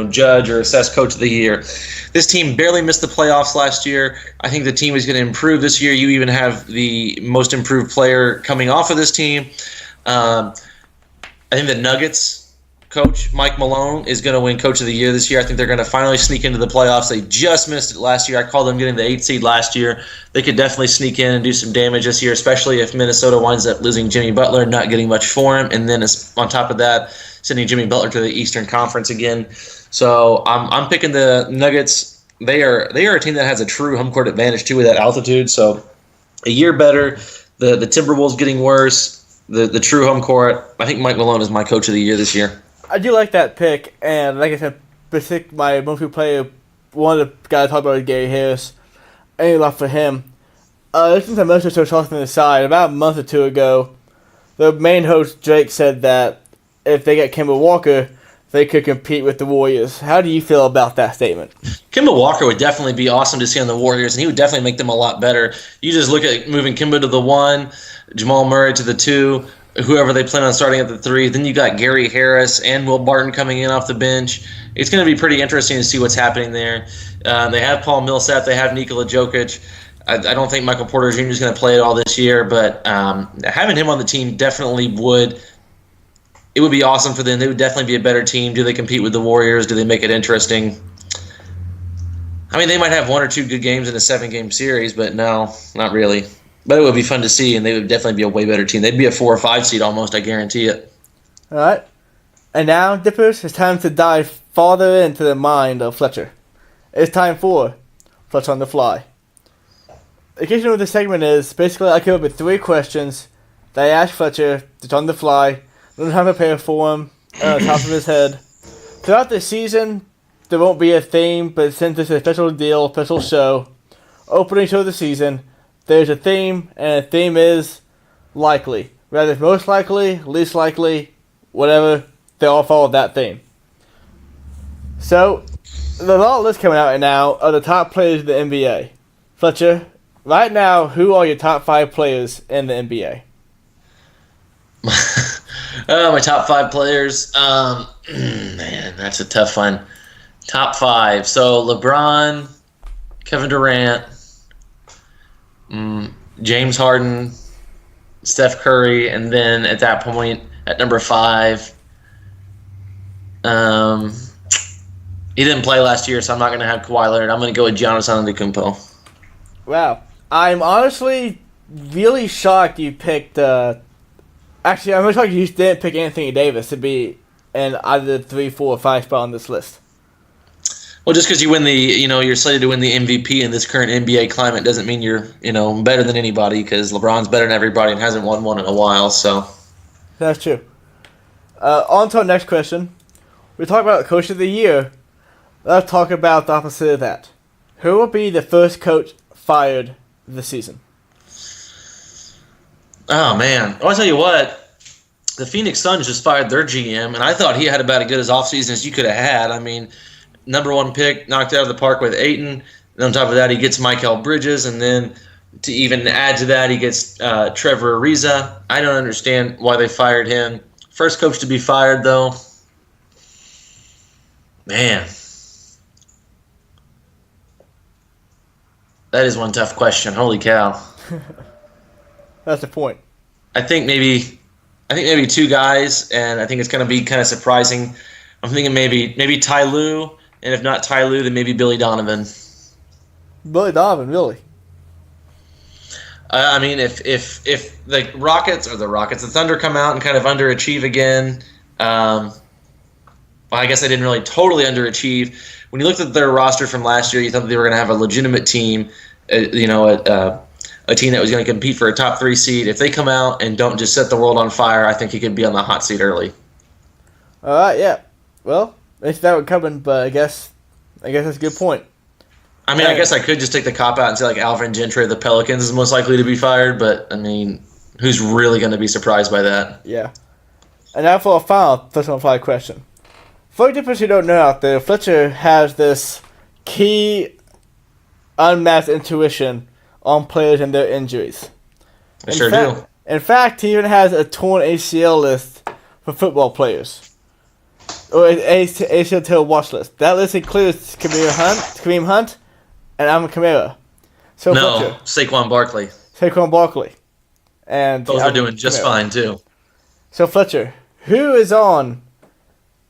judge or assess Coach of the Year. This team barely missed the playoffs last year. I think the team is going to improve this year. You even have the most improved player coming off of this team. I think the Nuggets coach Mike Malone is going to win Coach of the Year this year. I think they're going to finally sneak into the playoffs. They just missed it last year. I called them getting the 8th seed last year. They could definitely sneak in and do some damage this year, especially if Minnesota winds up losing Jimmy Butler, not getting much for him, and then on top of that, sending Jimmy Butler to the Eastern Conference again. So I'm picking the Nuggets. They are a team that has a true home court advantage too with that altitude. So a year better. The Timberwolves getting worse. The true home court. I think Mike Malone is my Coach of the Year this year. I do like that pick, and like I said, my most people player, one of the guys I talked about is Gary Harris. Any luck for him. Since I mostly started talking to the side, about a month or two ago, the main host, Drake, said that if they get Kemba Walker, they could compete with the Warriors. How do you feel about that statement? Kemba Walker would definitely be awesome to see on the Warriors, and he would definitely make them a lot better. You just look at moving Kemba to the 1, Jamal Murray to the 2, whoever they plan on starting at the 3. Then you got Gary Harris and Will Barton coming in off the bench. It's going to be pretty interesting to see what's happening there. They have Paul Millsap. They have Nikola Jokic. I don't think Michael Porter Jr. is going to play it all this year, but having him on the team definitely would – it would be awesome for them. They would definitely be a better team. Do they compete with the Warriors? Do they make it interesting? I mean, they might have 1 or 2 good games in a 7-game series, but no, not really. But it would be fun to see, and they would definitely be a way better team. They'd be a 4 or 5 seed almost, I guarantee it. All right. And now, Dippers, it's time to dive farther into the mind of Fletcher. It's time for Fletcher on the Fly. In case you know what this segment is, basically I came up with 3 questions that I asked Fletcher to on the fly, don't have to prepare for him, on the top of his head. Throughout the season, there won't be a theme, but since it's a special deal, special show, opening show of the season, there's a theme, and the theme is likely. Whether it's most likely, least likely, whatever, they all follow that theme. So, there's a lot of lists coming out right now of the top players of the NBA. Fletcher, right now, who are your top 5 players in the NBA? My top 5 players. Man, that's a tough one. Top 5. So, LeBron, Kevin Durant, James Harden, Steph Curry, and then at that point, at number 5, he didn't play last year, so I'm not going to have Kawhi Leonard. I'm going to go with Giannis Antetokounmpo. Wow. I'm honestly really shocked you picked... Actually, I'm really shocked you didn't pick Anthony Davis to be in either the 3, 4, or 5 spot on this list. Well, just because you win you're slated to win the MVP in this current NBA climate doesn't mean you're, better than anybody, because LeBron's better than everybody and hasn't won one in a while, so. That's true. On to our next question. We talk about Coach of the Year. Let's talk about the opposite of that. Who will be the first coach fired this season? Oh, man. I'll tell you what. The Phoenix Suns just fired their GM, and I thought he had about as good as offseason as you could have had. I mean, number 1 pick, knocked out of the park with Ayton. And on top of that, he gets Mikal Bridges, and then to even add to that, he gets Trevor Ariza. I don't understand why they fired him. First coach to be fired, though. Man. That is one tough question. Holy cow. That's the point. I think maybe 2 guys, and I think it's going to be kind of surprising. I'm thinking maybe Ty Lue, and if not Ty Lue, then maybe Billy Donovan. Billy Donovan, really? I mean, if the the Thunder come out and kind of underachieve again, well, I guess they didn't really totally underachieve. When you looked at their roster from last year, you thought they were going to have a legitimate team, a a team that was going to compete for a top 3 seed. If they come out and don't just set the world on fire, I think he could be on the hot seat early. All right, yeah. Well, I see that one coming, but I guess that's a good point. I mean, I guess I could just take the cop out and say like Alvin Gentry of the Pelicans is most likely to be fired, but I mean, who's really going to be surprised by that? Yeah. And now for a final Fletcher on Fly question. For the people who don't know out there, Fletcher has this key unmatched intuition on players and their injuries. I sure do. In fact, he even has a torn ACL list for football players. Or an ACL tail watch list. That list includes Kareem Hunt, and Alvin Kamara. So no, Fletcher, Saquon Barkley. And both are doing just fine, too. So, Fletcher, who is on...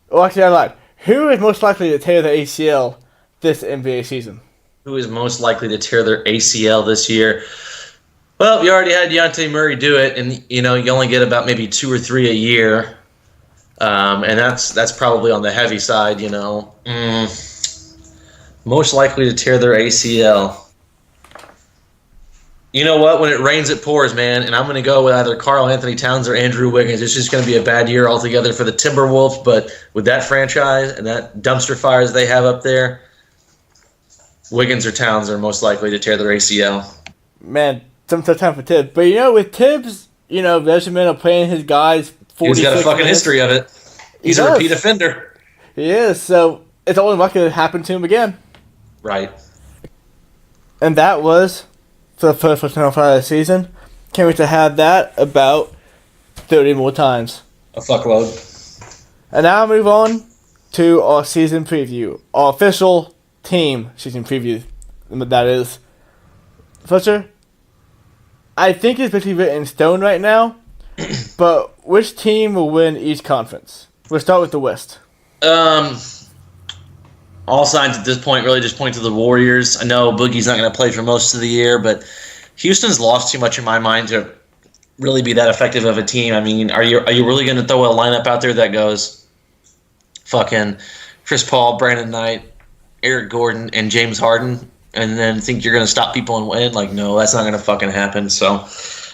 Oh, actually, I lied. Who is most likely to tear the ACL this NBA season? Who is most likely to tear their ACL this year? Well, you already had Dejounte Murray do it, and you only get about maybe 2 or 3 a year, and that's probably on the heavy side. Most likely to tear their ACL. You know what? When it rains, it pours, man. And I'm going to go with either Karl Anthony Towns or Andrew Wiggins. It's just going to be a bad year altogether for the Timberwolves. But with that franchise and that dumpster fires they have up there, Wiggins or Towns are most likely to tear their ACL. Man, some tough time for Tibbs. But with Tibbs, regimen of playing his guys 46 He's got a fucking minutes. history of it. He's a repeat offender. He is. So it's only likely to happen to him again. Right. And that was... for the first Fletcher Friday season. Can't wait to have that about 30 more times. A fuckload. And now I'll move on to our season preview. Our official team season preview. That is. Fletcher, I think it's basically written in stone right now, but which team will win each conference? We'll start with the West. All signs at this point really just point to the Warriors. I know Boogie's not going to play for most of the year, but Houston's lost too much in my mind to really be that effective of a team. I mean, are you really going to throw a lineup out there that goes fucking Chris Paul, Brandon Knight, Eric Gordon, and James Harden, and then think you're going to stop people and win? Like, no, that's not going to fucking happen. So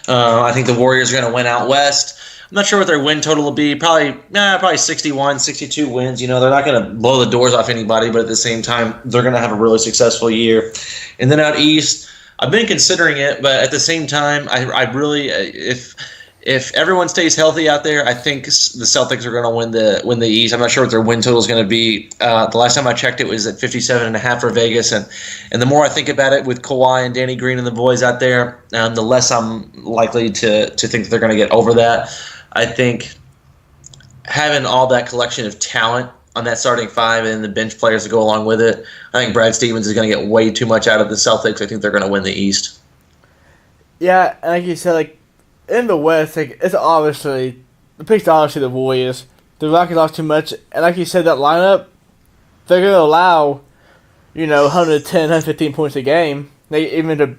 I think the Warriors are going to win out West. I'm not sure what their win total will be. Probably 61, 62 wins. They're not going to blow the doors off anybody, but at the same time, they're going to have a really successful year. And then out East, I've been considering it, but at the same time, I really, if everyone stays healthy out there, I think the Celtics are going to win the East. I'm not sure what their win total is going to be. The last time I checked, it was at 57.5 for Vegas, and the more I think about it with Kawhi and Danny Green and the boys out there, the less I'm likely to think that they're going to get over that. I think having all that collection of talent on that starting five and the bench players to go along with it, I think Brad Stevens is going to get way too much out of the Celtics. I think they're going to win the East. Yeah, and like you said, in the West, it's obviously the pick's obviously the Warriors. The Rockets lost too much, and like you said, that lineup, they're going to allow 110, 115 points a game. Even to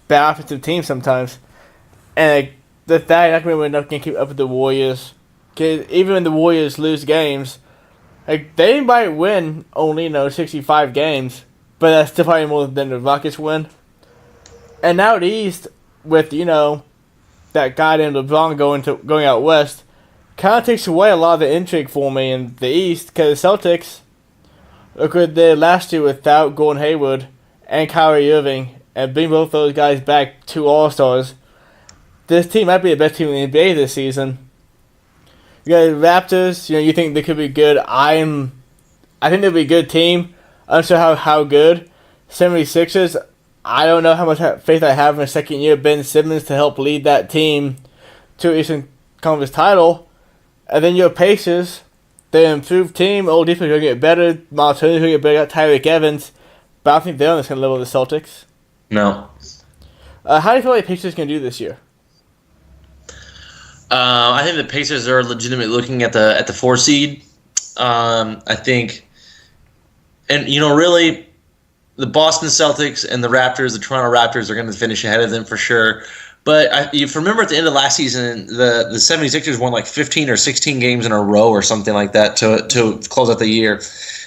bad offensive teams sometimes, and the fact that they're not going to keep up with the Warriors. Cause even when the Warriors lose games, they might win only 65 games, but that's still probably more than the Rockets win. And now the East, with that guy named LeBron going out West, kind of takes away a lot of the intrigue for me in the East, because the Celtics look what they did last year without Gordon Hayward and Kyrie Irving, and bring both those guys back, 2 All-Stars. This team might be the best team in the NBA this season. You got the Raptors. You think they could be good. I think they'll be a good team. I'm not sure how good. 76ers. I don't know how much faith I have in a second year Ben Simmons to help lead that team to an Eastern Conference title. And then your Pacers. They're an improved team. Old defense going to get better. Miles Turner's going to get better. Got Tyreek Evans. But I think they're on the same level of the Celtics. No. How do you feel like the Pacers can do this year? I think the Pacers are legitimately looking at the 4 seed. I think, and really, the Boston Celtics and the Raptors, the Toronto Raptors, are going to finish ahead of them for sure. But if you remember at the end of last season, the 76ers won like 15 or 16 games in a row or something like that to close out the year.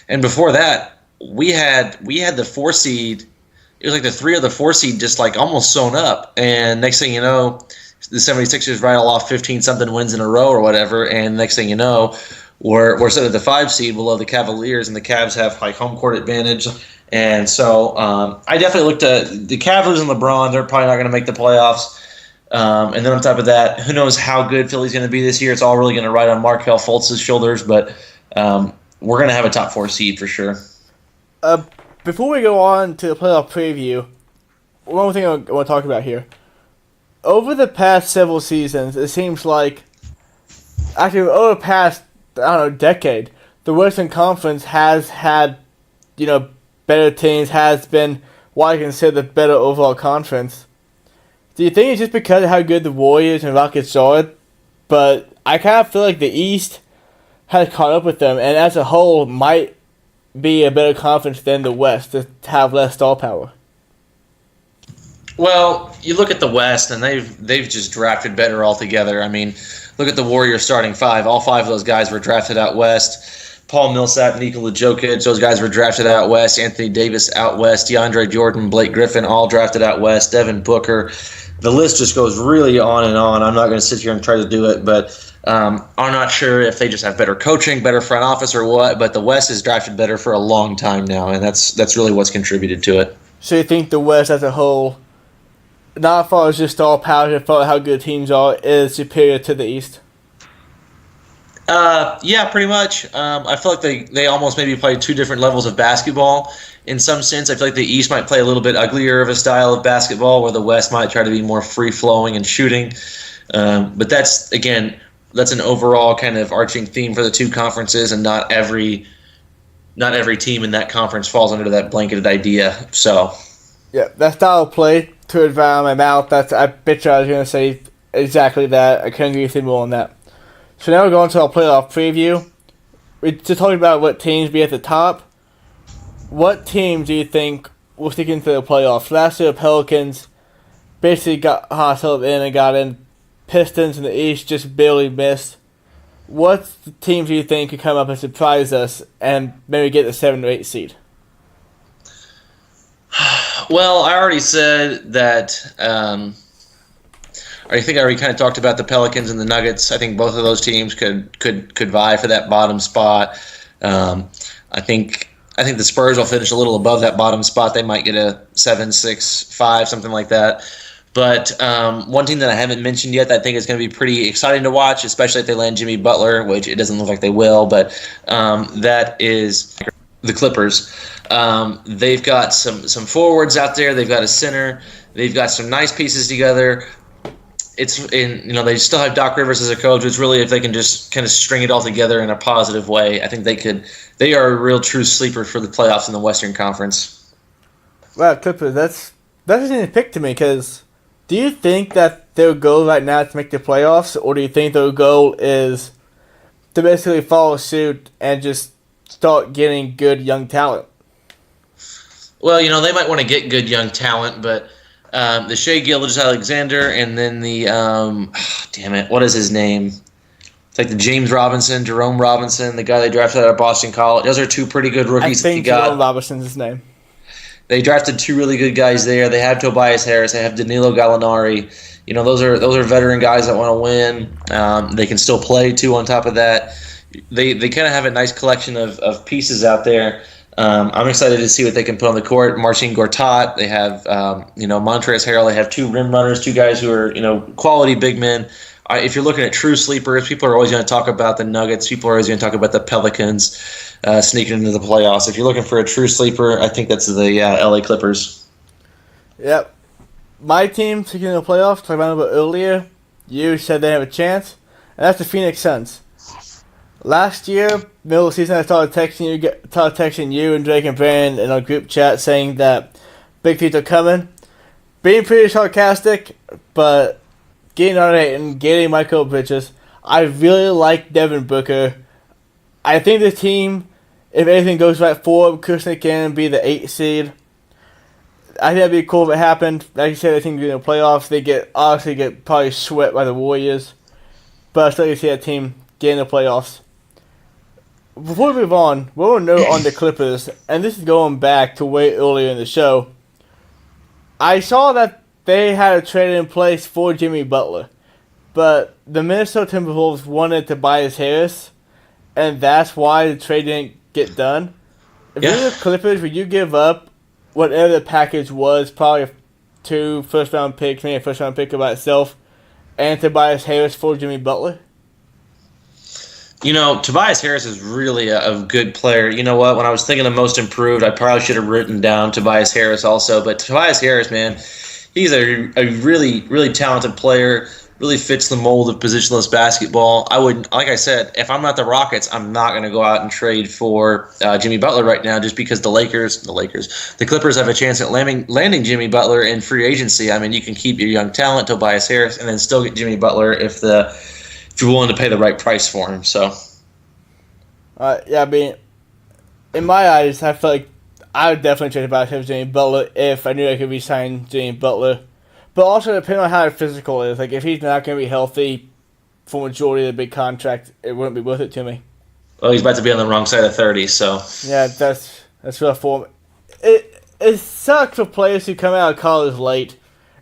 And before that, we had the 4 seed it was like the 3 or the 4 seed just like almost sewn up. And next thing you know, the 76ers rattle off 15-something wins in a row or whatever. And next thing you know, we're set at the 5 seed below the Cavaliers, and the Cavs have like home court advantage. And so I definitely looked at the Cavaliers and LeBron. They're probably not going to make the playoffs. And then on top of that, who knows how good Philly's going to be this year? It's all really going to ride on Markelle Fultz's shoulders, but we're going to have a top 4 seed for sure. Before we go on to the playoff preview, one more thing I want to talk about here. Over the past several seasons, it seems like, actually over the past, decade, the Western Conference has had, better teams, has been what I consider the better overall conference. Do you think it's just because of how good the Warriors and Rockets are? But I kind of feel like the East has caught up with them, and as a whole might be a better conference than the West to have less star power. Well, you look at the West, and they've just drafted better altogether. I mean, look at the Warriors starting 5. All 5 of those guys were drafted out west. Paul Millsap, Nikola Jokic, those guys were drafted out west. Anthony Davis out west. DeAndre Jordan, Blake Griffin, all drafted out west. Devin Booker. The list just goes really on and on. I'm not going to sit here and try to do it, but I'm not sure if they just have better coaching, better front office, or what. But the West has drafted better for a long time now, and that's really what's contributed to it. So you think the West as a whole, not as far as just star power, as far as how good teams are, is superior to the East? Yeah, pretty much. I feel like they almost maybe play 2 different levels of basketball in some sense. I feel like the East might play a little bit uglier of a style of basketball, where the West might try to be more free-flowing and shooting. But that's an overall kind of arching theme for the 2 conferences, and not every team in that conference falls under that blanketed idea. So, yeah, that style of play, to it right out of my mouth, I bet you I was going to say exactly that. I couldn't agree with you more on that. So now we're going to our playoff preview. We just talked about what teams be at the top. What team do you think will stick into the playoffs? Last year, the Pelicans basically got hustled in and got in. Pistons in the East just barely missed. What teams do you think could come up and surprise us and maybe get the 7 or 8 seed? Well, I already said that. I think I already kind of talked about the Pelicans and the Nuggets. I think both of those teams could vie for that bottom spot. I think the Spurs will finish a little above that bottom spot. They might get a 7, 6, 5, something like that. But one team that I haven't mentioned yet that I think is going to be pretty exciting to watch, especially if they land Jimmy Butler, which it doesn't look like they will, but that is the Clippers. They've got some forwards out there. They've got a center. They've got some nice pieces together. They still have Doc Rivers as a coach. It's really if they can just kind of string it all together in a positive way. I think they are a real true sleeper for the playoffs in the Western Conference. Wow, Clippers, that's interesting to pick to me, because do you think that their goal right now is to make the playoffs, or do you think their goal is to basically follow suit and just start getting good young talent? Well, they might want to get good young talent, but the Shea Gilgeous-Alexander, and then the what is his name? It's like the James Robinson, Jerome Robinson, the guy they drafted out of Boston College. Those are 2 pretty good rookies. I think Jerome Robinson's his name. They drafted 2 really good guys there. They have Tobias Harris. They have Danilo Gallinari. Those are veteran guys that want to win. They can still play too. On top of that, they kind of have a nice collection of pieces out there. I'm excited to see what they can put on the court. Marcin Gortat. They have Montrezl Harrell. They have 2 rim runners, 2 guys who are quality big men. If you're looking at true sleepers, people are always going to talk about the Nuggets. People are always going to talk about the Pelicans sneaking into the playoffs. If you're looking for a true sleeper, I think that's the LA Clippers. Yep. My team sneaking into the playoffs, talked about it earlier, you said they have a chance, and that's the Phoenix Suns. Last year, middle of the season, I started texting you and Drake and Brandon in our group chat saying that big things are coming. Being pretty sarcastic, but getting on it and getting Michael Bridges. I really like Devin Booker. I think the team, if anything goes right for him, could sneak in and be the 8th seed. I think that'd be cool if it happened. Like you said, I think in the playoffs, they get probably swept by the Warriors. But I still see that team get in the playoffs. Before we move on, one more note on the Clippers, and this is going back to way earlier in the show. I saw that they had a trade in place for Jimmy Butler, but the Minnesota Timberwolves wanted Tobias Harris, and that's why the trade didn't get done. If you're the Clippers, would you give up whatever the package was, probably 2 first-round picks, maybe a first-round pick by itself, and Tobias Harris for Jimmy Butler? Tobias Harris is really a good player. You know what? When I was thinking of most improved, I probably should have written down Tobias Harris also. But Tobias Harris, man, he's a really, really talented player. Really fits the mold of positionless basketball. I would, like I said, if I'm not the Rockets, I'm not going to go out and trade for Jimmy Butler right now, just because the Clippers have a chance at landing Jimmy Butler in free agency. I mean, you can keep your young talent, Tobias Harris, and then still get Jimmy Butler if you're willing to pay the right price for him. So, yeah, I mean, in my eyes, I feel like I would definitely trade about him, Jimmy Butler, if I knew I could re-sign Jimmy Butler. But also, depending on how his physical is, like if he's not going to be healthy for majority of the big contract, it wouldn't be worth it to me. Well, he's about to be on the wrong side of 30, so yeah, that's rough for him. It sucks for players who come out of college late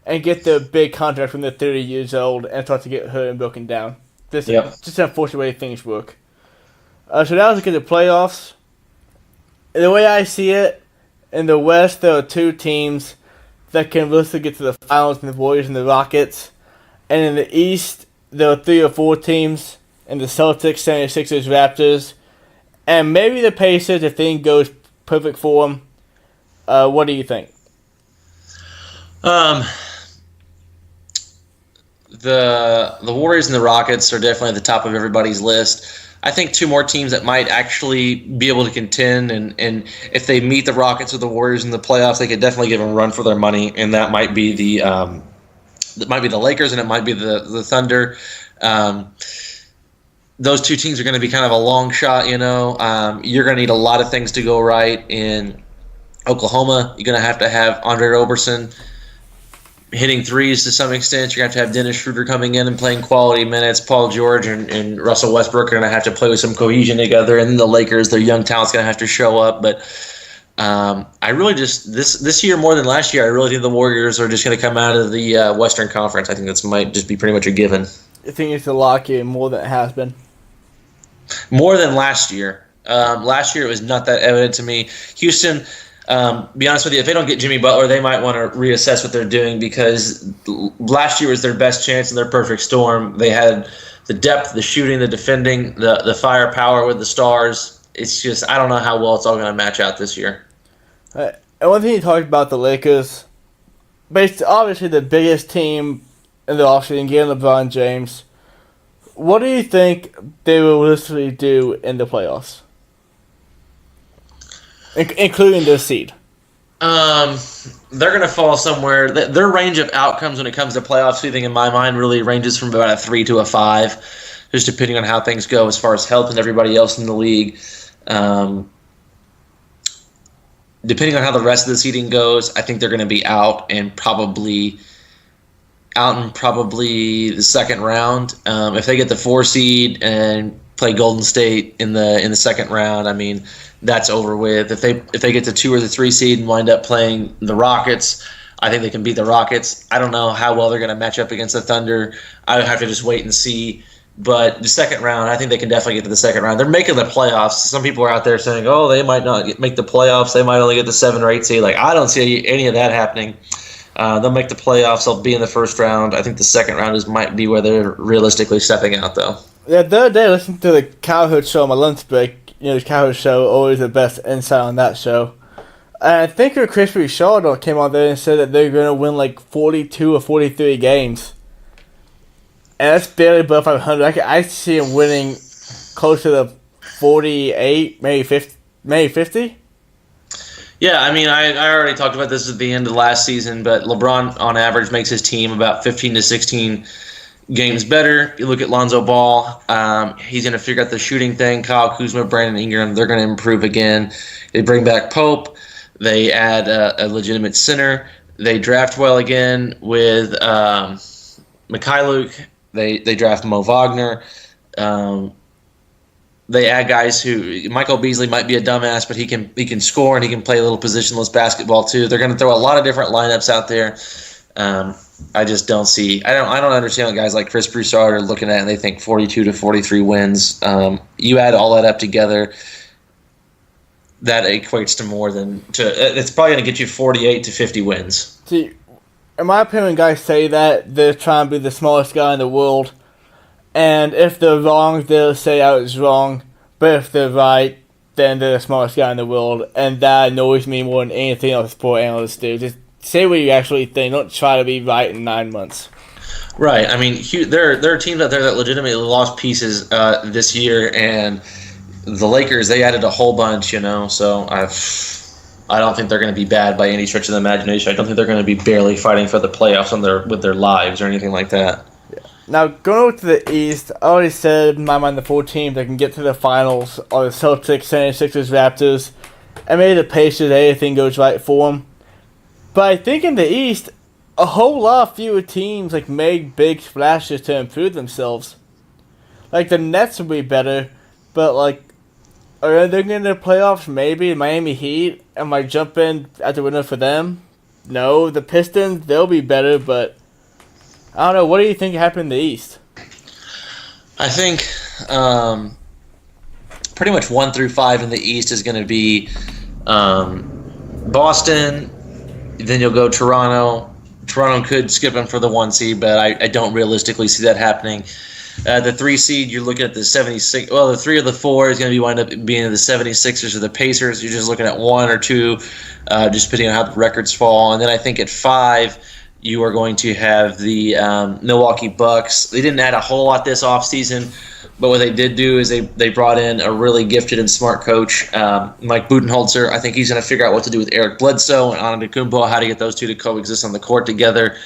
and get their big contract when they're 30 years old and start to get hurt and broken down. Just an unfortunate way things work. So now let's get to the playoffs. The way I see it, in the West, there are 2 teams that can realistically get to the finals, in the Warriors and the Rockets. And in the East, there are 3 or 4 teams, in the Celtics, 76ers, Raptors, and maybe the Pacers if things goes perfect for them. What do you think? The Warriors and the Rockets are definitely at the top of everybody's list. I think 2 more teams that might actually be able to contend, and if they meet the Rockets or the Warriors in the playoffs, they could definitely give them a run for their money, and that might be the Lakers and it might be the Thunder. Those 2 teams are going to be kind of a long shot. You're going to need a lot of things to go right in Oklahoma. You're going to have Andre Roberson hitting threes to some extent. You're going to have Dennis Schroeder coming in and playing quality minutes. Paul George and Russell Westbrook are going to have to play with some cohesion together. And then the Lakers, their young talent's going to have to show up. But I really just this year more than last year, I really think the Warriors are just going to come out of the Western Conference. I think this might just be pretty much a given. I think it's a lock in more than it has been. More than last year. Last year it was not that evident to me. Houston. Be honest with you, if they don't get Jimmy Butler, they might want to reassess what they're doing, because last year was their best chance in their perfect storm. They had the depth, the shooting, the defending, the firepower with the stars. It's just, I don't know how well it's all going to match out this year. And one thing you talked about the Lakers, based obviously the biggest team in the offseason, getting LeBron James. What do you think they will realistically do in the playoffs? Including their seed. They're going to fall somewhere. Their range of outcomes when it comes to playoff seeding, in my mind, really ranges from about a 3 to a 5, just depending on how things go as far as health and everybody else in the league. Depending on how the rest of the seeding goes, I think they're going to be out in probably the second round. If they get the 4 seed and play Golden State in the second round, I mean, that's over with. If they get the 2 or the 3 seed and wind up playing the Rockets, I think they can beat the Rockets. I don't know how well they're going to match up against the Thunder. I would have to just wait and see. But the second round, I think they can definitely get to the second round. They're making the playoffs. Some people are out there saying, "Oh, they might not make the playoffs. They might only get the 7 or 8 seed." Like, I don't see any of that happening. They'll make the playoffs. They'll be in the first round. I think the second round might be where they're realistically stepping out, though. Yeah, the other day, listening to the Cowherd show on my lunch break. The Cowherd show, always the best insight on that show. And I think Chris Richard came on there and said that they're going to win like 42 or 43 games. And that's barely above 500. I see him winning close to the 48, maybe 50. Yeah, I mean, I already talked about this at the end of last season, but LeBron, on average, makes his team about 15 to 16 games better. You look at Lonzo Ball, he's going to figure out the shooting thing. Kyle Kuzma, Brandon Ingram, they're going to improve again. They bring back Pope. They add a legitimate center. They draft well again with Mikhailuk. They draft Mo Wagner. they add guys who Michael Beasley might be a dumbass, but he can score and he can play a little positionless basketball too. They're going to throw a lot of different lineups out there. I just don't see. I don't understand what guys like Chris Broussard are looking at, and they think 42 to 43 wins. You add all that up together, that equates to more than to. It's probably going to get you 48 to 50 wins. See, in my opinion, when guys say that, they're trying to be the smallest guy in the world. And if they're wrong, they'll say I was wrong. But if they're right, then they're the smartest guy in the world. And that annoys me more than anything else sport analysts do. Just say what you actually think. Don't try to be right in 9 months. Right. I mean, there are teams out there that legitimately lost pieces this year, and the Lakers, they added a whole bunch, So I don't think they're going to be bad by any stretch of the imagination. I don't think they're going to be barely fighting for the playoffs with their lives or anything like that. Now, going over to the East, I already said in my mind the 4 teams that can get to the finals are the Celtics, 76ers, Raptors, and maybe the Pacers, anything goes right for them. But I think in the East, a whole lot fewer teams make big splashes to improve themselves. The Nets will be better, but are they going to the playoffs? Maybe. The Miami Heat, am I jumping at the winner for them? No. The Pistons, they'll be better, but I don't know. What do you think happened in the East? I think pretty much 1 through 5 in the East is going to be Boston. Then you'll go Toronto. Toronto could skip them for the 1 seed, but I don't realistically see that happening. The 3 seed, you're looking at the 76. Well, the 3 of the 4 is going to wind up being the 76ers or the Pacers. You're just looking at 1 or 2, just depending on how the records fall. And then I think at 5, you are going to have the Milwaukee Bucks. They didn't add a whole lot this offseason, but what they did do is they brought in a really gifted and smart coach, Mike Budenholzer. I think he's going to figure out what to do with Eric Bledsoe and Antetokounmpo, how to get those two to coexist on the court together.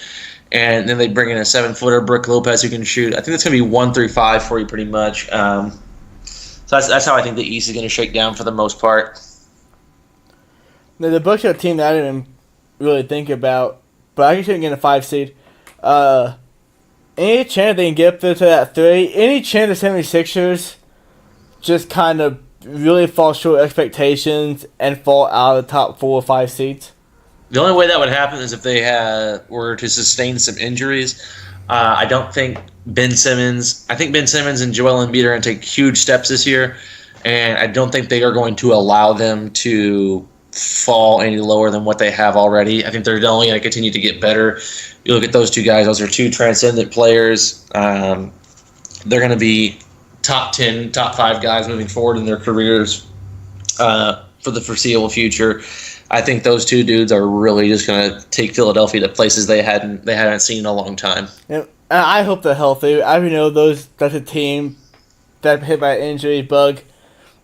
And then they bring in a 7-footer, Brook Lopez, who can shoot. I think that's going to be 1 through 5 for you pretty much. So that's how I think the East is going to shake down for the most part. Now, the Bucks are a team that I didn't even really think about, but I can get a 5 seed. Any chance they can get up there to that 3? Any chance the 76ers just kind of really fall short of expectations and fall out of the top 4 or 5 seeds? The only way that would happen is if they were to sustain some injuries. I don't think Ben Simmons. I think Ben Simmons and Joel Embiid are going to take huge steps this year, and I don't think they are going to allow them to fall any lower than what they have already. I think they're only going to continue to get better. You look at those 2 guys; those are 2 transcendent players. They're going to be top 10, top 5 guys moving forward in their careers for the foreseeable future. I think those 2 dudes are really just going to take Philadelphia to places they haven't seen in a long time. And I hope they're healthy. I that's a team that hit by an injury bug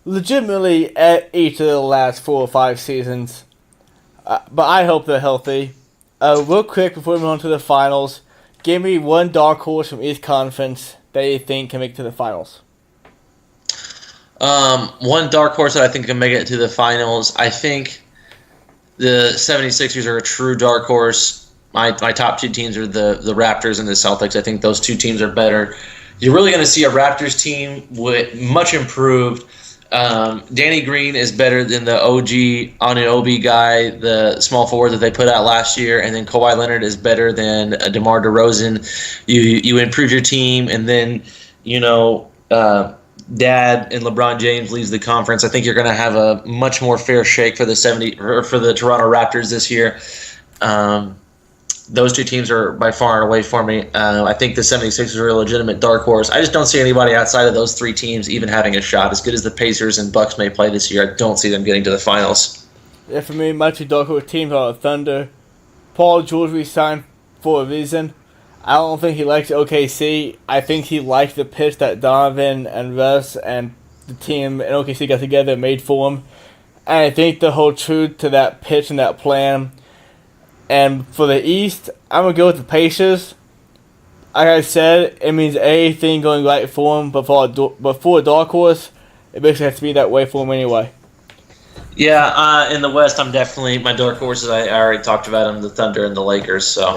legitimately at each of the last 4 or 5 seasons. But I hope they're healthy. Real quick before we move on to the finals, give me 1 dark horse from each conference that you think can make it to the finals. 1 dark horse that I think can make it to the finals. I think the 76ers are a true dark horse. My top 2 teams are the Raptors and the Celtics. I think those 2 teams are better. You're really going to see a Raptors team with much improved. Danny Green is better than the OG Anunoby guy, the small forward that they put out last year, and then Kawhi Leonard is better than DeMar DeRozan. You improve your team, and then Dad and LeBron James leaves the conference. I think you're going to have a much more fair shake for the Toronto Raptors this year. Those 2 teams are by far and away for me. I think the 76ers are a legitimate dark horse. I just don't see anybody outside of those 3 teams even having a shot. As good as the Pacers and Bucks may play this year, I don't see them getting to the finals. Yeah, for me, my 2 dark horse teams are the Thunder. Paul George re-signed for a reason. I don't think he likes OKC. I think he liked the pitch that Donovan and Russ and the team in OKC got together and made for him. And I think the whole truth to that pitch and that plan. And for the East, I'm going to go with the Pacers. Like I said, it means anything going right for them. But for a dark horse, it basically has to be that way for them anyway. Yeah, in the West, I'm definitely my dark horses. I already talked about them, the Thunder and the Lakers. So.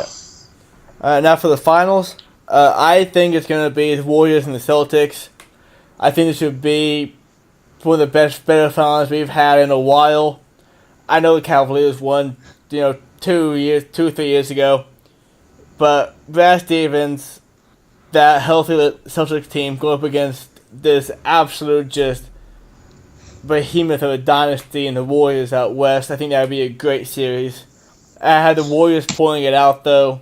Yeah. Now for the finals, I think it's going to be the Warriors and the Celtics. I think it should be one of the better finals we've had in a while. I know the Cavaliers won, 2 or 3 years ago, but Brad Stevens, that healthy Celtics team, go up against this absolute just behemoth of a dynasty and the Warriors out west. I think that would be a great series. I had the Warriors pulling it out though.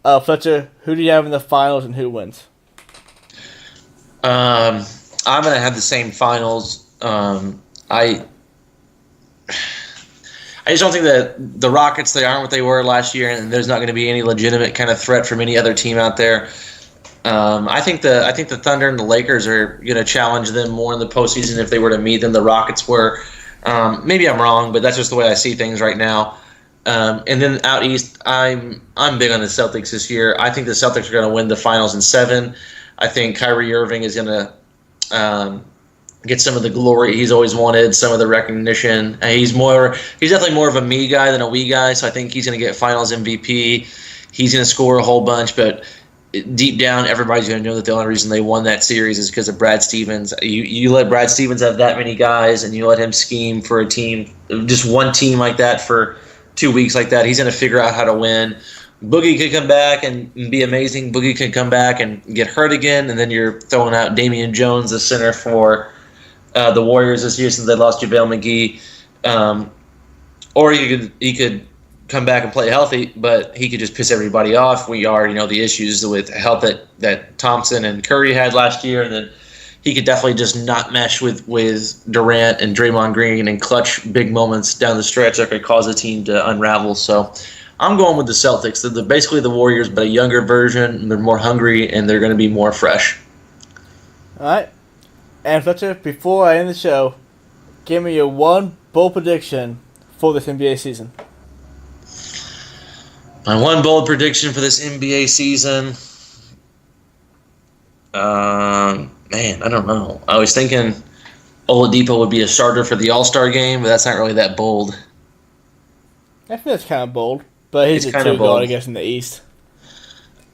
Fletcher, who do you have in the finals and who wins? I'm gonna have the same finals. I just don't think that the Rockets, they aren't what they were last year, and there's not going to be any legitimate kind of threat from any other team out there. I think the Thunder and the Lakers are going to challenge them more in the postseason if they were to meet than the Rockets were. Maybe I'm wrong, but that's just the way I see things right now. And then out east, I'm big on the Celtics this year. I think the Celtics are going to win the finals in 7. I think Kyrie Irving is going to get some of the glory he's always wanted, some of the recognition. He's definitely more of a me guy than a we guy, so I think he's going to get finals MVP. He's going to score a whole bunch, but deep down, everybody's going to know that the only reason they won that series is because of Brad Stevens. You let Brad Stevens have that many guys, and you let him scheme for a team, just one team like that for 2 weeks like that, he's going to figure out how to win. Boogie could come back and be amazing. Boogie could come back and get hurt again, and then you're throwing out Damian Jones, the center for the Warriors this year since they lost JaVale McGee. Or he could come back and play healthy, but he could just piss everybody off. We already know the issues with health that Thompson and Curry had last year, and then he could definitely just not mesh with Durant and Draymond Green and clutch big moments down the stretch that could cause a team to unravel. So I'm going with the Celtics. They're basically the Warriors, but a younger version. They're more hungry, and they're going to be more fresh. All right. And Fletcher, before I end the show, give me your one bold prediction for this NBA season. My one bold prediction for this NBA season, man, I don't know. I was thinking Oladipo would be a starter for the All-Star game, but that's not really that bold. I think that's kind of bold, but he's a 2 guard, I guess, in the East.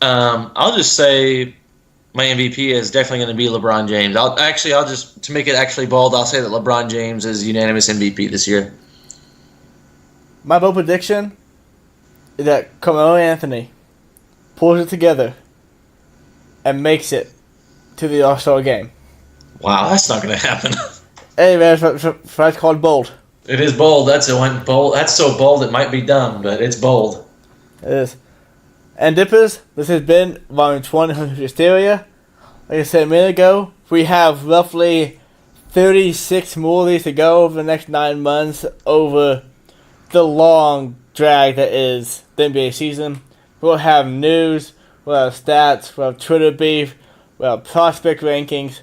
I'll just say my MVP is definitely going to be LeBron James. To make it actually bold, I'll say that LeBron James is unanimous MVP this year. My bold prediction is that Carmelo Anthony pulls it together and makes it to the All-Star game. Wow, that's not going to happen. Hey, man, that's called bold. It is bold. That's so bold it might be dumb, but it's bold. It is. And Dippers, this has been Volume 20 of Hysteria. Like I said a minute ago, we have roughly 36 more of these to go over the next 9 months over the long drag that is the NBA season. We'll have news, we'll have stats, we'll have Twitter beef, we'll have prospect rankings.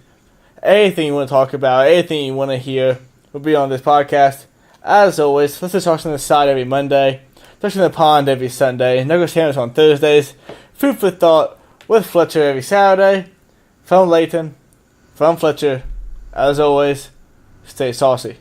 Anything you want to talk about, anything you want to hear will be on this podcast. As always, let's just talk on the side every Monday. Touching the Pond every Sunday. Nuggets Hammers on Thursdays. Food for Thought with Fletcher every Saturday. From Layton, from Fletcher. As always, stay saucy.